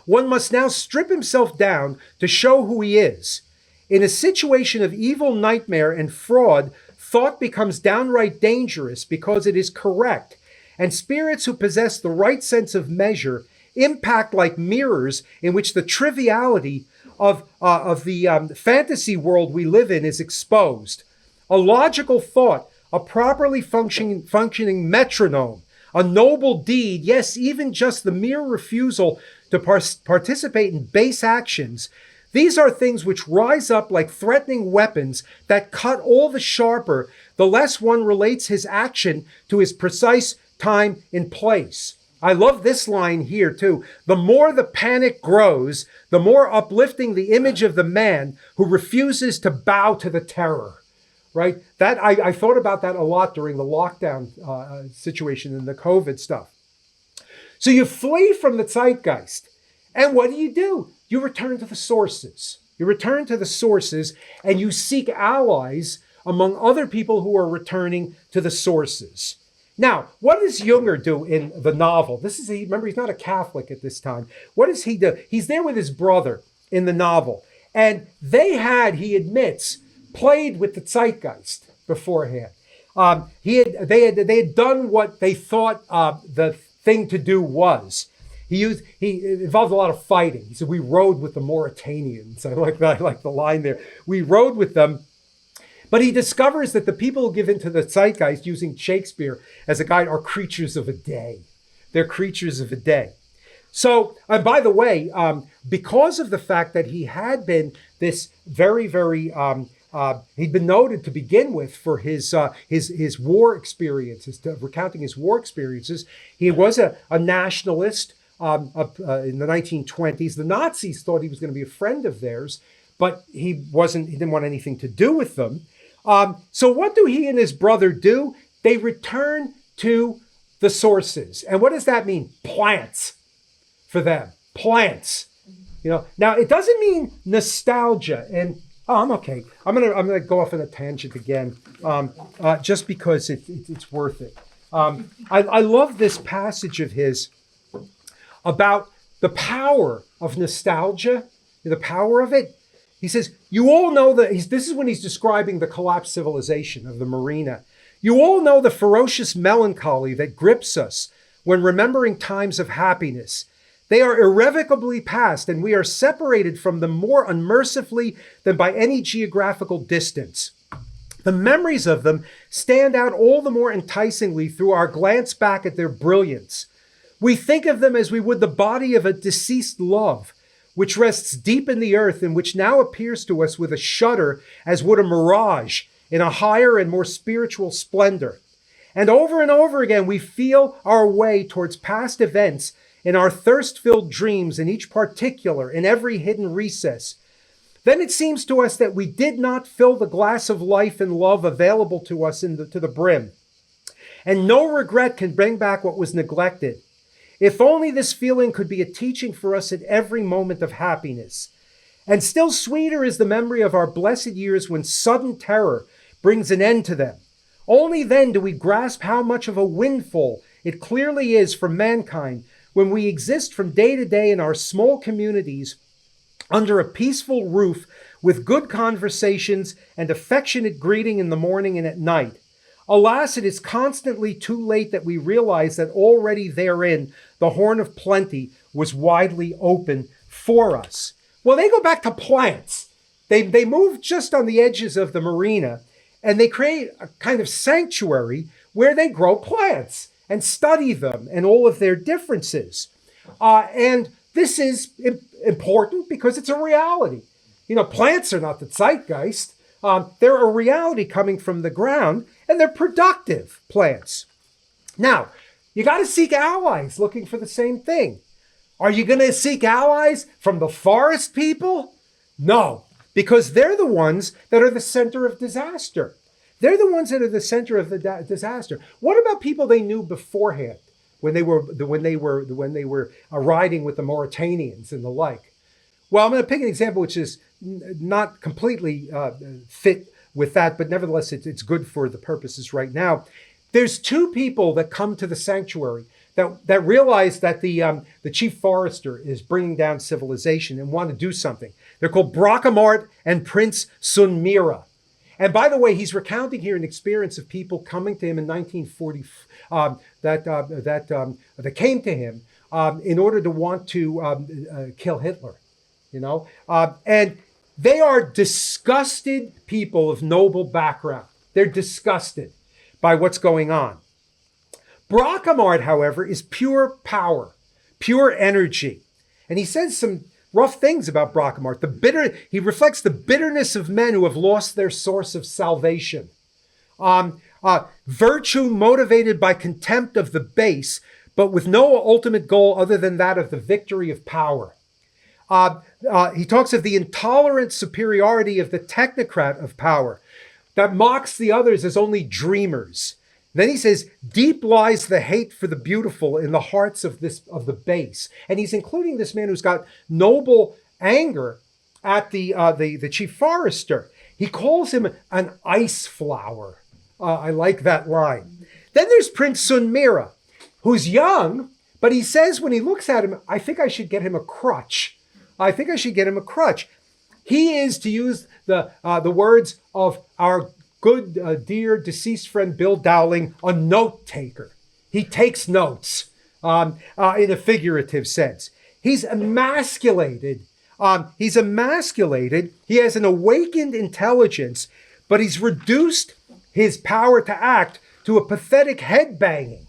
One must now strip himself down to show who he is. In a situation of evil nightmare and fraud, thought becomes downright dangerous because it is correct, and spirits who possess the right sense of measure impact like mirrors in which the triviality of the fantasy world we live in is exposed. A logical thought, a properly functioning metronome, a noble deed, yes, even just the mere refusal to participate in base actions, these are things which rise up like threatening weapons that cut all the sharper the less one relates his action to his precise time and place. I love this line here too. The more the panic grows, the more uplifting the image of the man who refuses to bow to the terror. Right? That I thought about that a lot during the lockdown situation and the COVID stuff. So you flee from the zeitgeist. And what do? You return to the sources. You return to the sources and you seek allies among other people who are returning to the sources. Now, what does Junger do in the novel? Remember, he's not a Catholic at this time. What does he do? He's there with his brother in the novel. And they had, he admits, played with the zeitgeist beforehand. They had done what they thought the thing to do was. He involved a lot of fighting. He said, we rode with the Mauritanians. I like the line there. We rode with them. But he discovers that the people who give into the zeitgeist, using Shakespeare as a guide, are creatures of a day. They're creatures of a day. So, and by the way, because of the fact that he had been this very, very, he'd been noted to begin with for his war experiences, recounting his war experiences. He was a nationalist in the 1920s. The Nazis thought he was going to be a friend of theirs, but he didn't want anything to do with them. So what do he and his brother do? They return to the sources. And what does that mean? Plants for them. Plants. Now it doesn't mean nostalgia. And I'm okay. I'm gonna go off on a tangent again, just because it's worth it. I love this passage of his about the power of nostalgia, the power of it. He says, you all know that, this is when he's describing the collapsed civilization of the Marina. You all know the ferocious melancholy that grips us when remembering times of happiness. They are irrevocably past, and we are separated from them more unmercifully than by any geographical distance. The memories of them stand out all the more enticingly through our glance back at their brilliance. We think of them as we would the body of a deceased love, which rests deep in the earth and which now appears to us with a shudder as would a mirage in a higher and more spiritual splendor. And over again, we feel our way towards past events in our thirst-filled dreams in each particular, in every hidden recess. Then it seems to us that we did not fill the glass of life and love available to us to the brim. And no regret can bring back what was neglected. If only this feeling could be a teaching for us at every moment of happiness. And still sweeter is the memory of our blessed years when sudden terror brings an end to them. Only then do we grasp how much of a windfall it clearly is for mankind when we exist from day to day in our small communities under a peaceful roof with good conversations and affectionate greeting in the morning and at night. Alas, it is constantly too late that we realize that already therein the horn of plenty was widely open for us. Well, they go back to plants. They move just on the edges of the marina, and they create a kind of sanctuary where they grow plants and study them and all of their differences. And this is important because it's a reality. Plants are not the zeitgeist. They're a reality coming from the ground, and they're productive plants. Now, you got to seek allies looking for the same thing. Are you going to seek allies from the forest people? No, because they're the ones that are the center of disaster. They're the ones that are the center of the disaster. What about people they knew beforehand when they were riding with the Mauritanians and the like? Well, I'm going to pick an example which is not completely fit with that, but nevertheless, it's good for the purposes right now. There's two people that come to the sanctuary. that realize that the chief forester is bringing down civilization and want to do something. They're called Brockamart and Prince Sunmira. And by the way, he's recounting here an experience of people coming to him in 1940 that came to him in order to want to kill Hitler, and they are disgusted people of noble background. They're disgusted by what's going on. Brockamart, however, is pure power, pure energy. And he says some rough things about Brockamart. He reflects the bitterness of men who have lost their source of salvation. Virtue motivated by contempt of the base, but with no ultimate goal other than that of the victory of power. He talks of the intolerant superiority of the technocrat of power that mocks the others as only dreamers. Then he says, deep lies the hate for the beautiful in the hearts of the base. And he's including this man who's got noble anger at the chief forester. He calls him an ice flower. I like that line. Then there's Prince Sunmira, who's young, but he says when he looks at him, I think I should get him a crutch. He is, to use the words of our good, dear deceased friend Bill Dowling, a note taker. He takes notes in a figurative sense. He's emasculated. He has an awakened intelligence, but he's reduced his power to act to a pathetic headbanging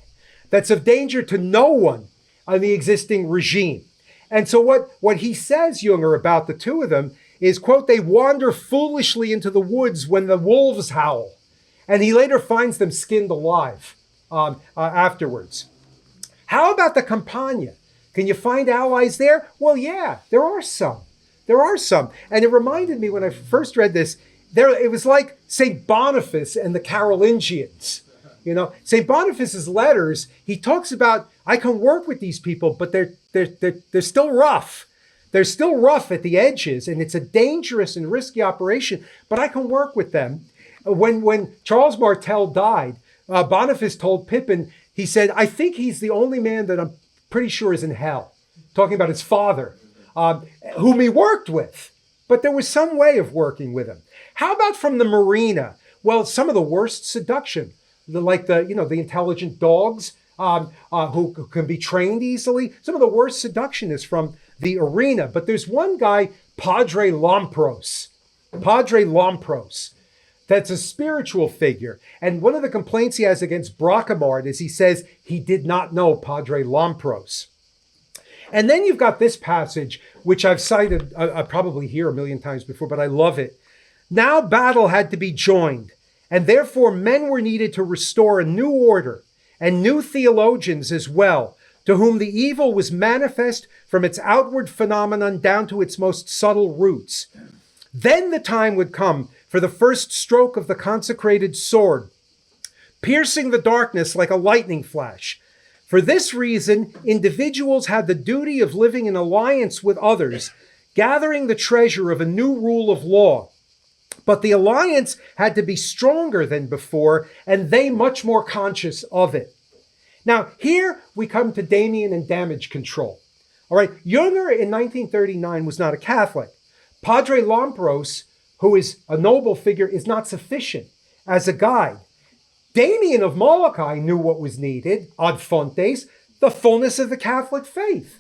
that's of danger to no one in the existing regime. And so what he says, Junger, about the two of them is, quote, they wander foolishly into the woods when the wolves howl. And he later finds them skinned alive afterwards. How about the Campania? Can you find allies there? Well, yeah, there are some. And it reminded me when I first read this, it was like St. Boniface and the Carolingians. St. Boniface's letters, he talks about, I can work with these people, but they're still rough. They're still rough at the edges, and it's a dangerous and risky operation, but I can work with them. When Charles Martel died, Boniface told Pippin, he said, I think he's the only man that I'm pretty sure is in hell. Talking about his father, whom he worked with. But there was some way of working with him. How about from the marina? Well, some of the worst seduction, like the intelligent dogs who can be trained easily. Some of the worst seduction is from the arena. But there's one guy, Padre Lampros, that's a spiritual figure. And one of the complaints he has against Brockamart is he says he did not know Padre Lampros. And then you've got this passage, which I've cited probably here a million times before, but I love it. Now battle had to be joined, and therefore men were needed to restore a new order and new theologians as well, to whom the evil was manifest from its outward phenomenon down to its most subtle roots. Then the time would come for the first stroke of the consecrated sword, piercing the darkness like a lightning flash. For this reason, individuals had the duty of living in alliance with others, gathering the treasure of a new rule of law. But the alliance had to be stronger than before, and they much more conscious of it. Now, here we come to Damien and damage control. All right, Junger in 1939 was not a Catholic. Padre Lampros, who is a noble figure, is not sufficient as a guide. Damien of Molokai knew what was needed, ad fontes, the fullness of the Catholic faith.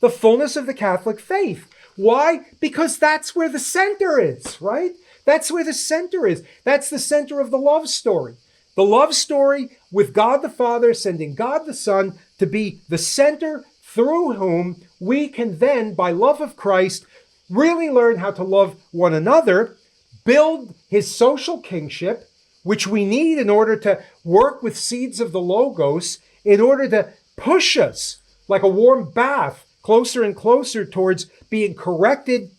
The fullness of the Catholic faith. Why? Because that's where the center is, right? That's where the center is. That's the center of the love story. The love story with God the Father sending God the Son to be the center through whom we can then, by love of Christ, really learn how to love one another, build his social kingship, which we need in order to work with seeds of the Logos, in order to push us like a warm bath closer and closer towards being corrected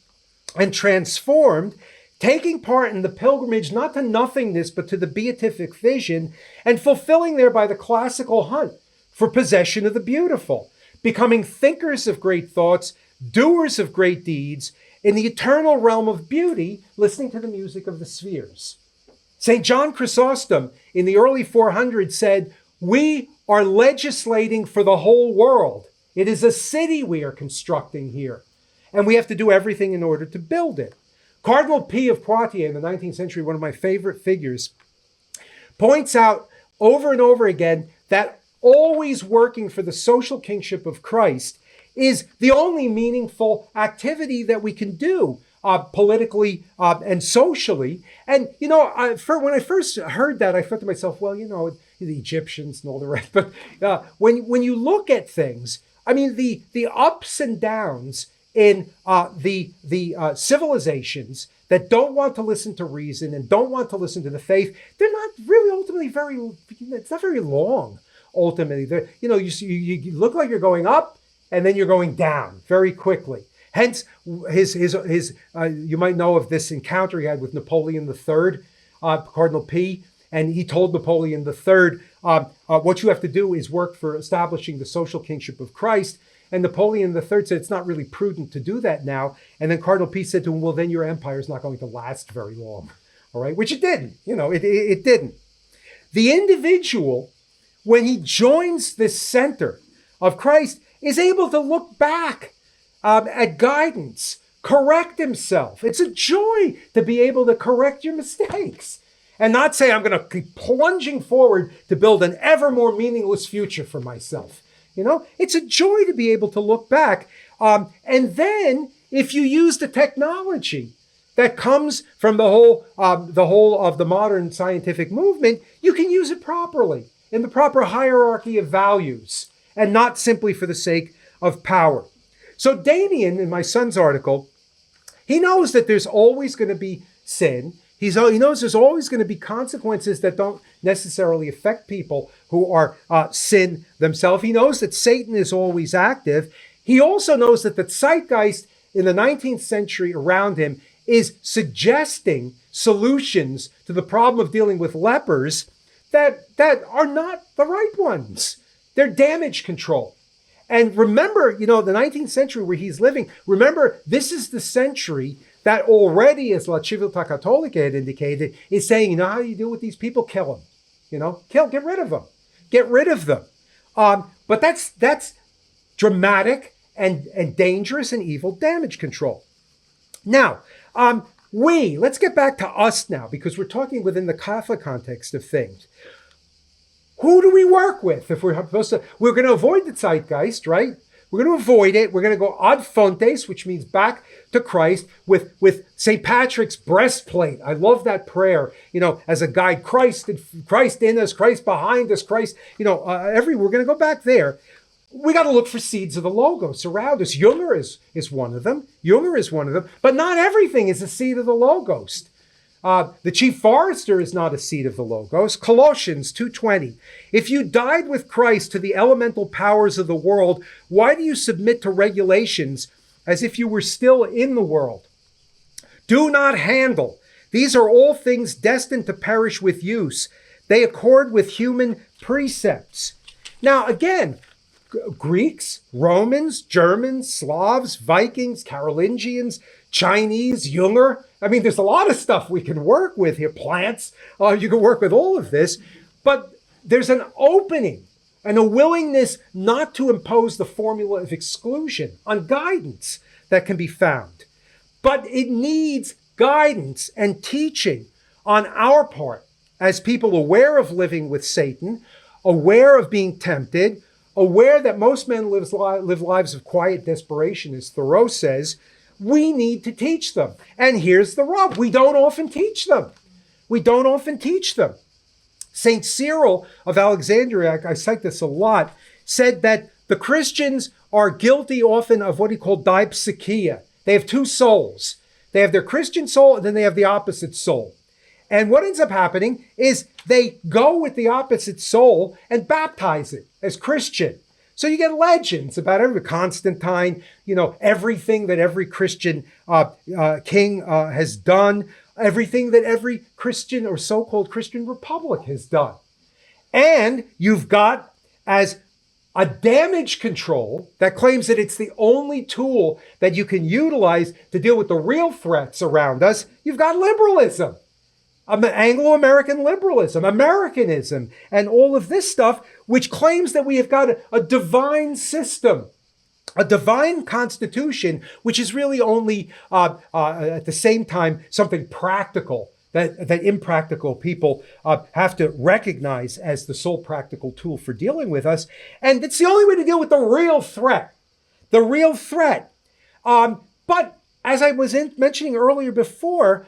and transformed, taking part in the pilgrimage not to nothingness but to the beatific vision, and fulfilling thereby the classical hunt for possession of the beautiful, becoming thinkers of great thoughts, doers of great deeds, in the eternal realm of beauty, listening to the music of the spheres. St. John Chrysostom in the early 400s said, we are legislating for the whole world. It is a city we are constructing here, and we have to do everything in order to build it. Cardinal P of Poitiers in the 19th century, one of my favorite figures, points out over and over again that always working for the social kingship of Christ is the only meaningful activity that we can do politically and socially. And, when I first heard that, I thought to myself, well, the Egyptians and all the rest. But when you look at things, I mean, the ups and downs in the civilizations that don't want to listen to reason and don't want to listen to the faith, they're not really ultimately it's not very long, ultimately. You look like you're going up and then you're going down very quickly. Hence, his you might know of this encounter he had with Napoleon III, Cardinal P, and he told Napoleon III, what you have to do is work for establishing the social kingship of Christ. And Napoleon III said it's not really prudent to do that now. And then Cardinal P said to him, well, then your empire is not going to last very long. All right, which it didn't. It didn't. The individual, when he joins this center of Christ, is able to look back at guidance, correct himself. It's a joy to be able to correct your mistakes and not say, I'm going to keep plunging forward to build an ever more meaningless future for myself. It's a joy to be able to look back. And then if you use the technology that comes from the whole of the modern scientific movement, you can use it properly in the proper hierarchy of values and not simply for the sake of power. So Damien, in my son's article, he knows that there's always going to be sin. He knows there's always going to be consequences that don't necessarily affect people who are sin themselves. He knows that Satan is always active. He also knows that the zeitgeist in the 19th century around him is suggesting solutions to the problem of dealing with lepers that are not the right ones. They're damage control. And remember, the 19th century where he's living, remember, this is the century that already, as La Civiltà Cattolica had indicated, is saying, how do you deal with these people? Kill them. Get rid of them. Get rid of them. But that's dramatic and dangerous and evil damage control. Now, let's get back to us now, because we're talking within the Catholic context of things. Who do we work with if we're supposed to? We're going to avoid the zeitgeist, right? We're going to avoid it. We're going to go ad fontes, which means back to Christ, with St. Patrick's breastplate. I love that prayer, as a guide. Christ in us, Christ behind us, Christ, we're going to go back there. We got to look for seeds of the Logos around us. Junger is one of them. But not everything is a seed of the Logos. The chief forester is not a seed of the Logos. Colossians 2:20. If you died with Christ to the elemental powers of the world, why do you submit to regulations as if you were still in the world? Do not handle. These are all things destined to perish with use. They accord with human precepts. Now, again, Greeks, Romans, Germans, Slavs, Vikings, Carolingians, Chinese, Junger. I mean, there's a lot of stuff we can work with here. Plants, you can work with all of this. But there's an opening and a willingness not to impose the formula of exclusion on guidance that can be found. But it needs guidance and teaching on our part as people aware of living with Satan, aware of being tempted, aware that most men live lives of quiet desperation, as Thoreau says. We need to teach them. And here's the rub. We don't often teach them. St. Cyril of Alexandria, I cite this a lot, said that the Christians are guilty often of what he called dipsychia. They have two souls. They have their Christian soul, and then they have the opposite soul. And what ends up happening is they go with the opposite soul and baptize it as Christian. So you get legends about every Constantine, everything that every Christian king has done, everything that every Christian or so-called Christian republic has done. And you've got, as a damage control that claims that it's the only tool that you can utilize to deal with the real threats around us, you've got liberalism. Anglo-American liberalism, Americanism, and all of this stuff, which claims that we have got a divine system, a divine constitution, which is really only at the same time something practical that impractical people have to recognize as the sole practical tool for dealing with us. And it's the only way to deal with the real threat. The real threat. But as I was mentioning earlier before,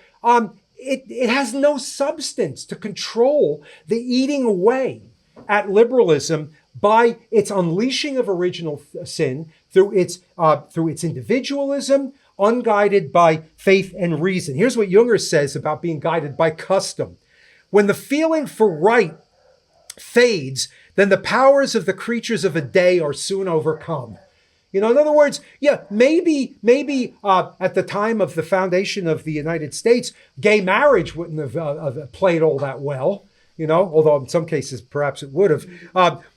it has no substance to control the eating away at liberalism by its unleashing of original sin through its individualism, unguided by faith and reason. Here's what Junger says about being guided by custom. When the feeling for right fades, then the powers of the creatures of a day are soon overcome. In other words, maybe at the time of the foundation of the United States, gay marriage wouldn't have played all that well, although in some cases perhaps it would have.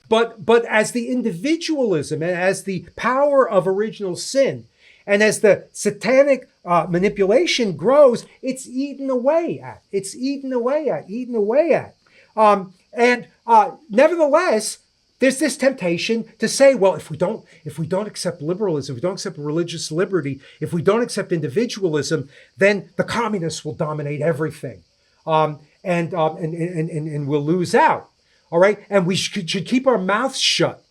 But as the individualism and as the power of original sin and as the satanic manipulation grows, it's eaten away at. Nevertheless, there's this temptation to say, well, if we don't accept liberalism, if we don't accept religious liberty, if we don't accept individualism, then the communists will dominate everything, and we'll lose out. All right, and we should keep our mouths shut,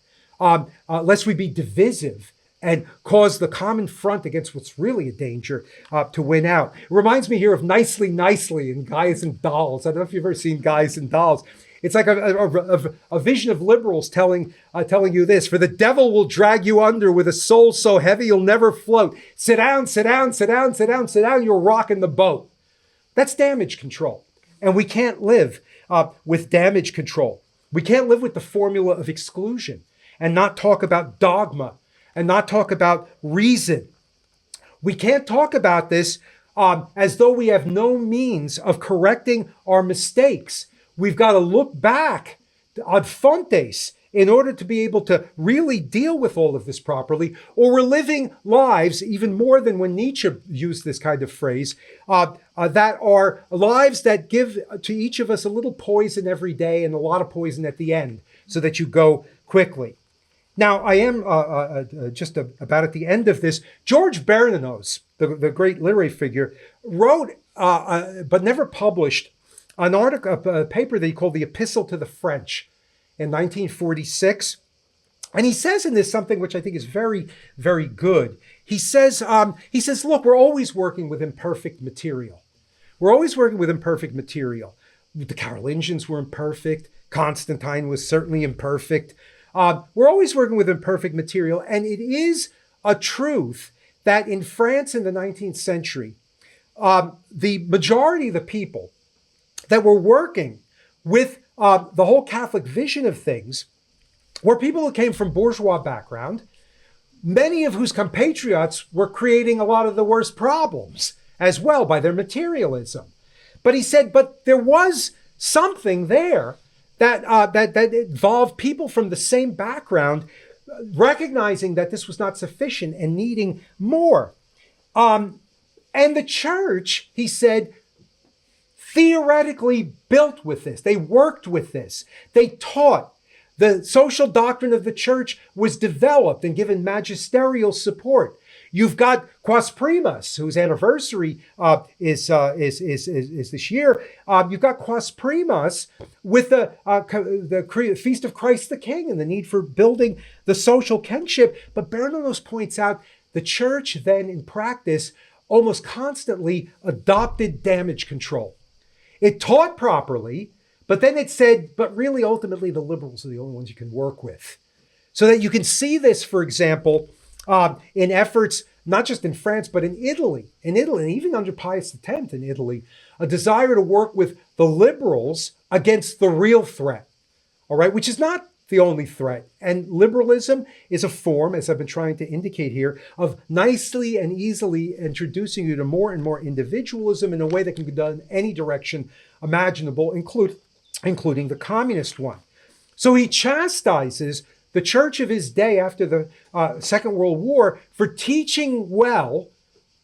lest we be divisive and cause the common front against what's really a danger to win out. It reminds me here of Nicely in Guys and Dolls. I don't know if you've ever seen Guys and Dolls. It's like a vision of liberals telling you this: for the devil will drag you under with a soul so heavy you'll never float. Sit down, you're rocking the boat. That's damage control. And we can't live with damage control. We can't live with the formula of exclusion and not talk about dogma and not talk about reason. We can't talk about this as though we have no means of correcting our mistakes. We've got to look back ad fontes in order to be able to really deal with all of this properly, or we're living lives, even more than when Nietzsche used this kind of phrase, that are lives that give to each of us a little poison every day and a lot of poison at the end, so that you go quickly. Now, I am just about at the end of this. George Bernanos, the great literary figure, wrote, but never published, an article, a paper that he called the Epistle to the French in 1946. And he says in this something which I think is very, very good. He says, look, we're always working with imperfect material. The Carolingians were imperfect. Constantine was certainly imperfect. We're always working with imperfect material. And it is a truth that in France in the 19th century, the majority of the people that were working with the whole Catholic vision of things were people who came from bourgeois background, many of whose compatriots were creating a lot of the worst problems as well by their materialism. But he said, but there was something there that involved people from the same background recognizing that this was not sufficient and needing more. And the church, he said, theoretically built with this. They worked with this. They taught. The social doctrine of the church was developed and given magisterial support. You've got Quas Primas, whose anniversary is this year. You've got Quas Primas with the Feast of Christ the King and the need for building the social kinship. But Bernanos points out the church then in practice almost constantly adopted damage control. It taught properly, but then it said, but really ultimately the liberals are the only ones you can work with. So that you can see this, for example, in efforts, not just in France, but in Italy, and even under Pius X in Italy, a desire to work with the liberals against the real threat, all right, which is not the only threat. And liberalism is a form, as I've been trying to indicate here, of nicely and easily introducing you to more and more individualism in a way that can be done in any direction imaginable, including the communist one. So he chastises the church of his day after the Second World War for teaching well,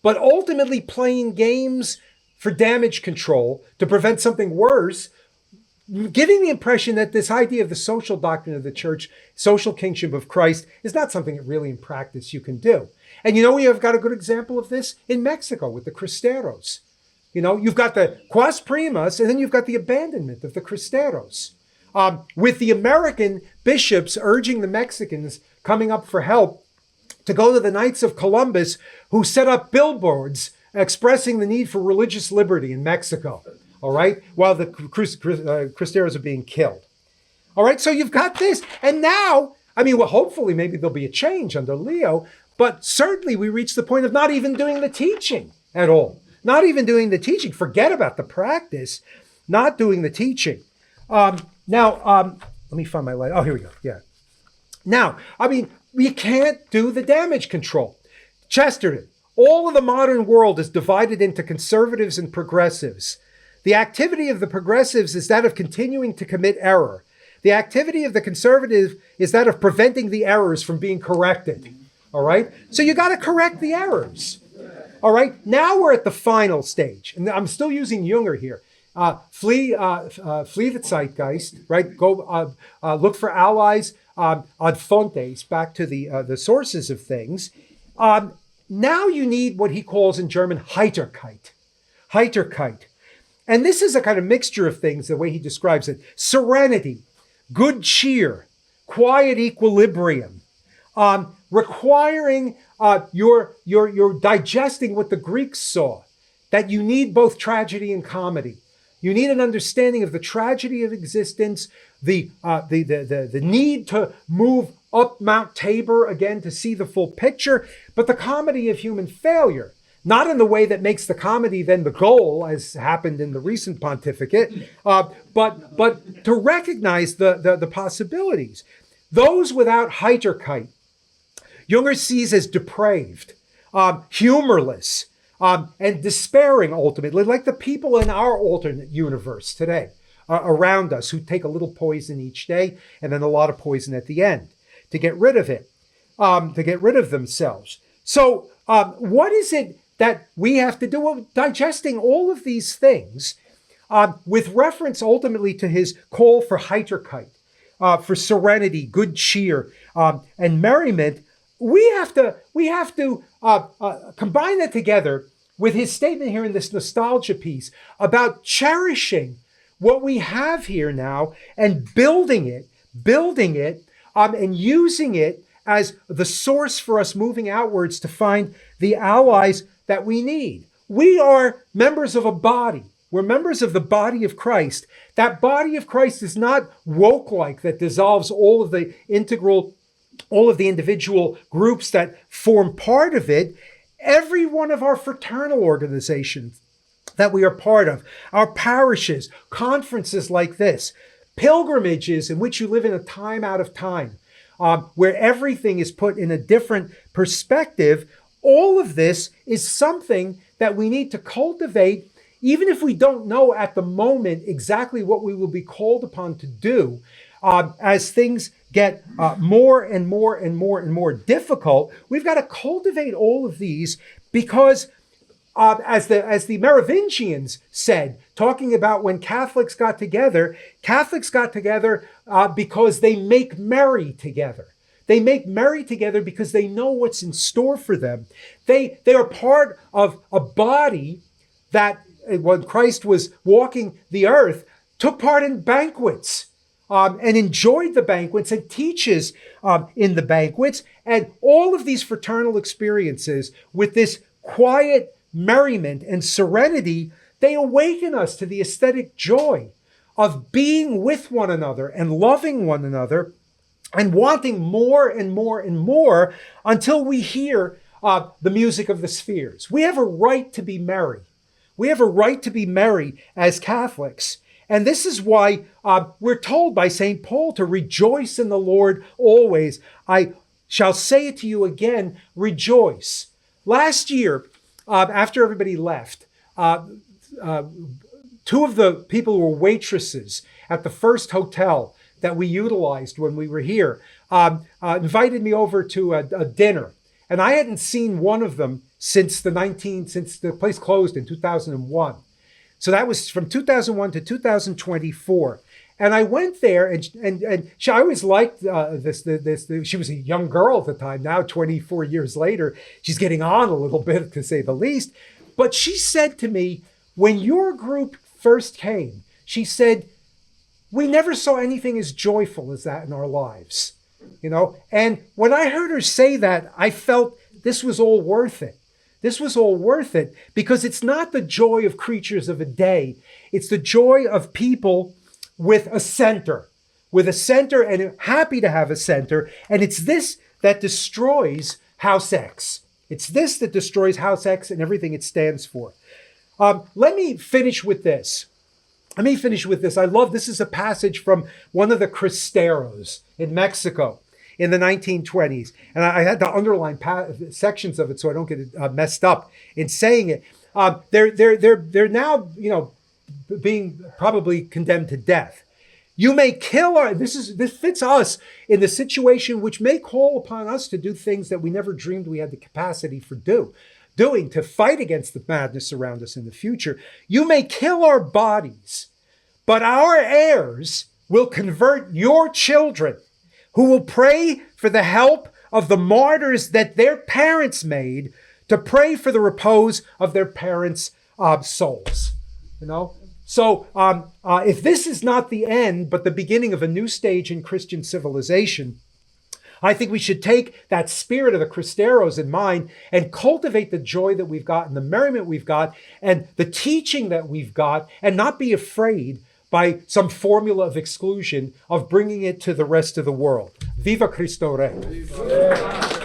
but ultimately playing games for damage control to prevent something worse, giving the impression that this idea of the social doctrine of the church, social kingship of Christ, is not something that really in practice you can do. And we have got a good example of this in Mexico with the Cristeros. You've got the quas primas, and then you've got the abandonment of the Cristeros. With the American bishops urging the Mexicans coming up for help to go to the Knights of Columbus, who set up billboards expressing the need for religious liberty in Mexico, all right, while the Cristeros are being killed. All right, so you've got this. And now, hopefully maybe there'll be a change under Leo, but certainly we reach the point of not even doing the teaching at all. Not even doing the teaching. Forget about the practice, not doing the teaching. Let me find my light. Oh, here we go. Yeah. Now, we can't do the damage control. Chesterton, all of the modern world is divided into conservatives and progressives. The activity of the progressives is that of continuing to commit error. The activity of the conservative is that of preventing the errors from being corrected. All right? So you got to correct the errors. All right? Now we're at the final stage. And I'm still using Junger here. Flee the zeitgeist, right? Go look for allies, ad fontes, back to the sources of things. Now you need what he calls in German Heiterkeit. Heiterkeit. And this is a kind of mixture of things, the way he describes it. Serenity, good cheer, quiet equilibrium, requiring your digesting what the Greeks saw, that you need both tragedy and comedy. You need an understanding of the tragedy of existence, the need to move up Mount Tabor again to see the full picture, but the comedy of human failure. Not in the way that makes the comedy then the goal, as happened in the recent pontificate, but to recognize the possibilities. Those without Heiterkeit, Junger sees as depraved, humorless, and despairing ultimately, like the people in our alternate universe today around us who take a little poison each day and then a lot of poison at the end to get rid of it, to get rid of themselves. So what is it that we have to do? Well, digesting all of these things with reference ultimately to his call for Heiterkeit, for serenity, good cheer, and merriment. We have to combine that together with his statement here in this nostalgia piece about cherishing what we have here now and building it, and using it as the source for us moving outwards to find the allies that we need. We are members of a body. We're members of the body of Christ. That body of Christ is not woke-like that dissolves all of the individual groups that form part of it. Every one of our fraternal organizations that we are part of, our parishes, conferences like this, pilgrimages in which you live in a time out of time, where everything is put in a different perspective. All of this is something that we need to cultivate, even if we don't know at the moment exactly what we will be called upon to do. As things get more and more difficult, we've got to cultivate all of these because, as the Merovingians said, talking about when Catholics got together because they make merry together. They make merry together because they know what's in store for them. They are part of a body that, when Christ was walking the earth, took part in banquets. And enjoyed the banquets and teaches in the banquets. And all of these fraternal experiences with this quiet merriment and serenity, they awaken us to the aesthetic joy of being with one another and loving one another and wanting more and more until we hear the music of the spheres. We have a right to be merry. We have a right to be merry as Catholics. And this is why we're told by St. Paul to rejoice in the Lord always. I shall say it to you again, rejoice. Last year, after everybody left, two of the people who were waitresses at the first hotel that we utilized when we were here invited me over to a dinner. And I hadn't seen one of them since the place closed in 2001. So that was from 2001 to 2024. And I went there, and I always liked this. She was a young girl at the time. Now, 24 years later, she's getting on a little bit, to say the least. But she said to me, when your group first came, she said, we never saw anything as joyful as that in our lives, you know? And when I heard her say that, I felt this was all worth it. This was all worth it because it's not the joy of creatures of a day. It's the joy of people with a center, and happy to have a center. And it's this that destroys House X. It's this that destroys House X and everything it stands for. Let me finish with this. I love, this is a passage from one of the Cristeros in Mexico in the 1920s. And I had to underline sections of it so I don't get it messed up in saying it. They're now, you know, being probably condemned to death. You may kill our, this fits us in the situation which may call upon us to do things that we never dreamed we had the capacity for doing to fight against the madness around us in the future. You may kill our bodies, but our heirs will convert your children, who will pray for the help of the martyrs that their parents made, to pray for the repose of their parents' souls. You know? So if this is not the end, but the beginning of a new stage in Christian civilization, I think we should take that spirit of the Cristeros in mind and cultivate the joy that we've got and the merriment we've got and the teaching that we've got, and not be afraid by some formula of exclusion of bringing it to the rest of the world. Viva Cristo Rey.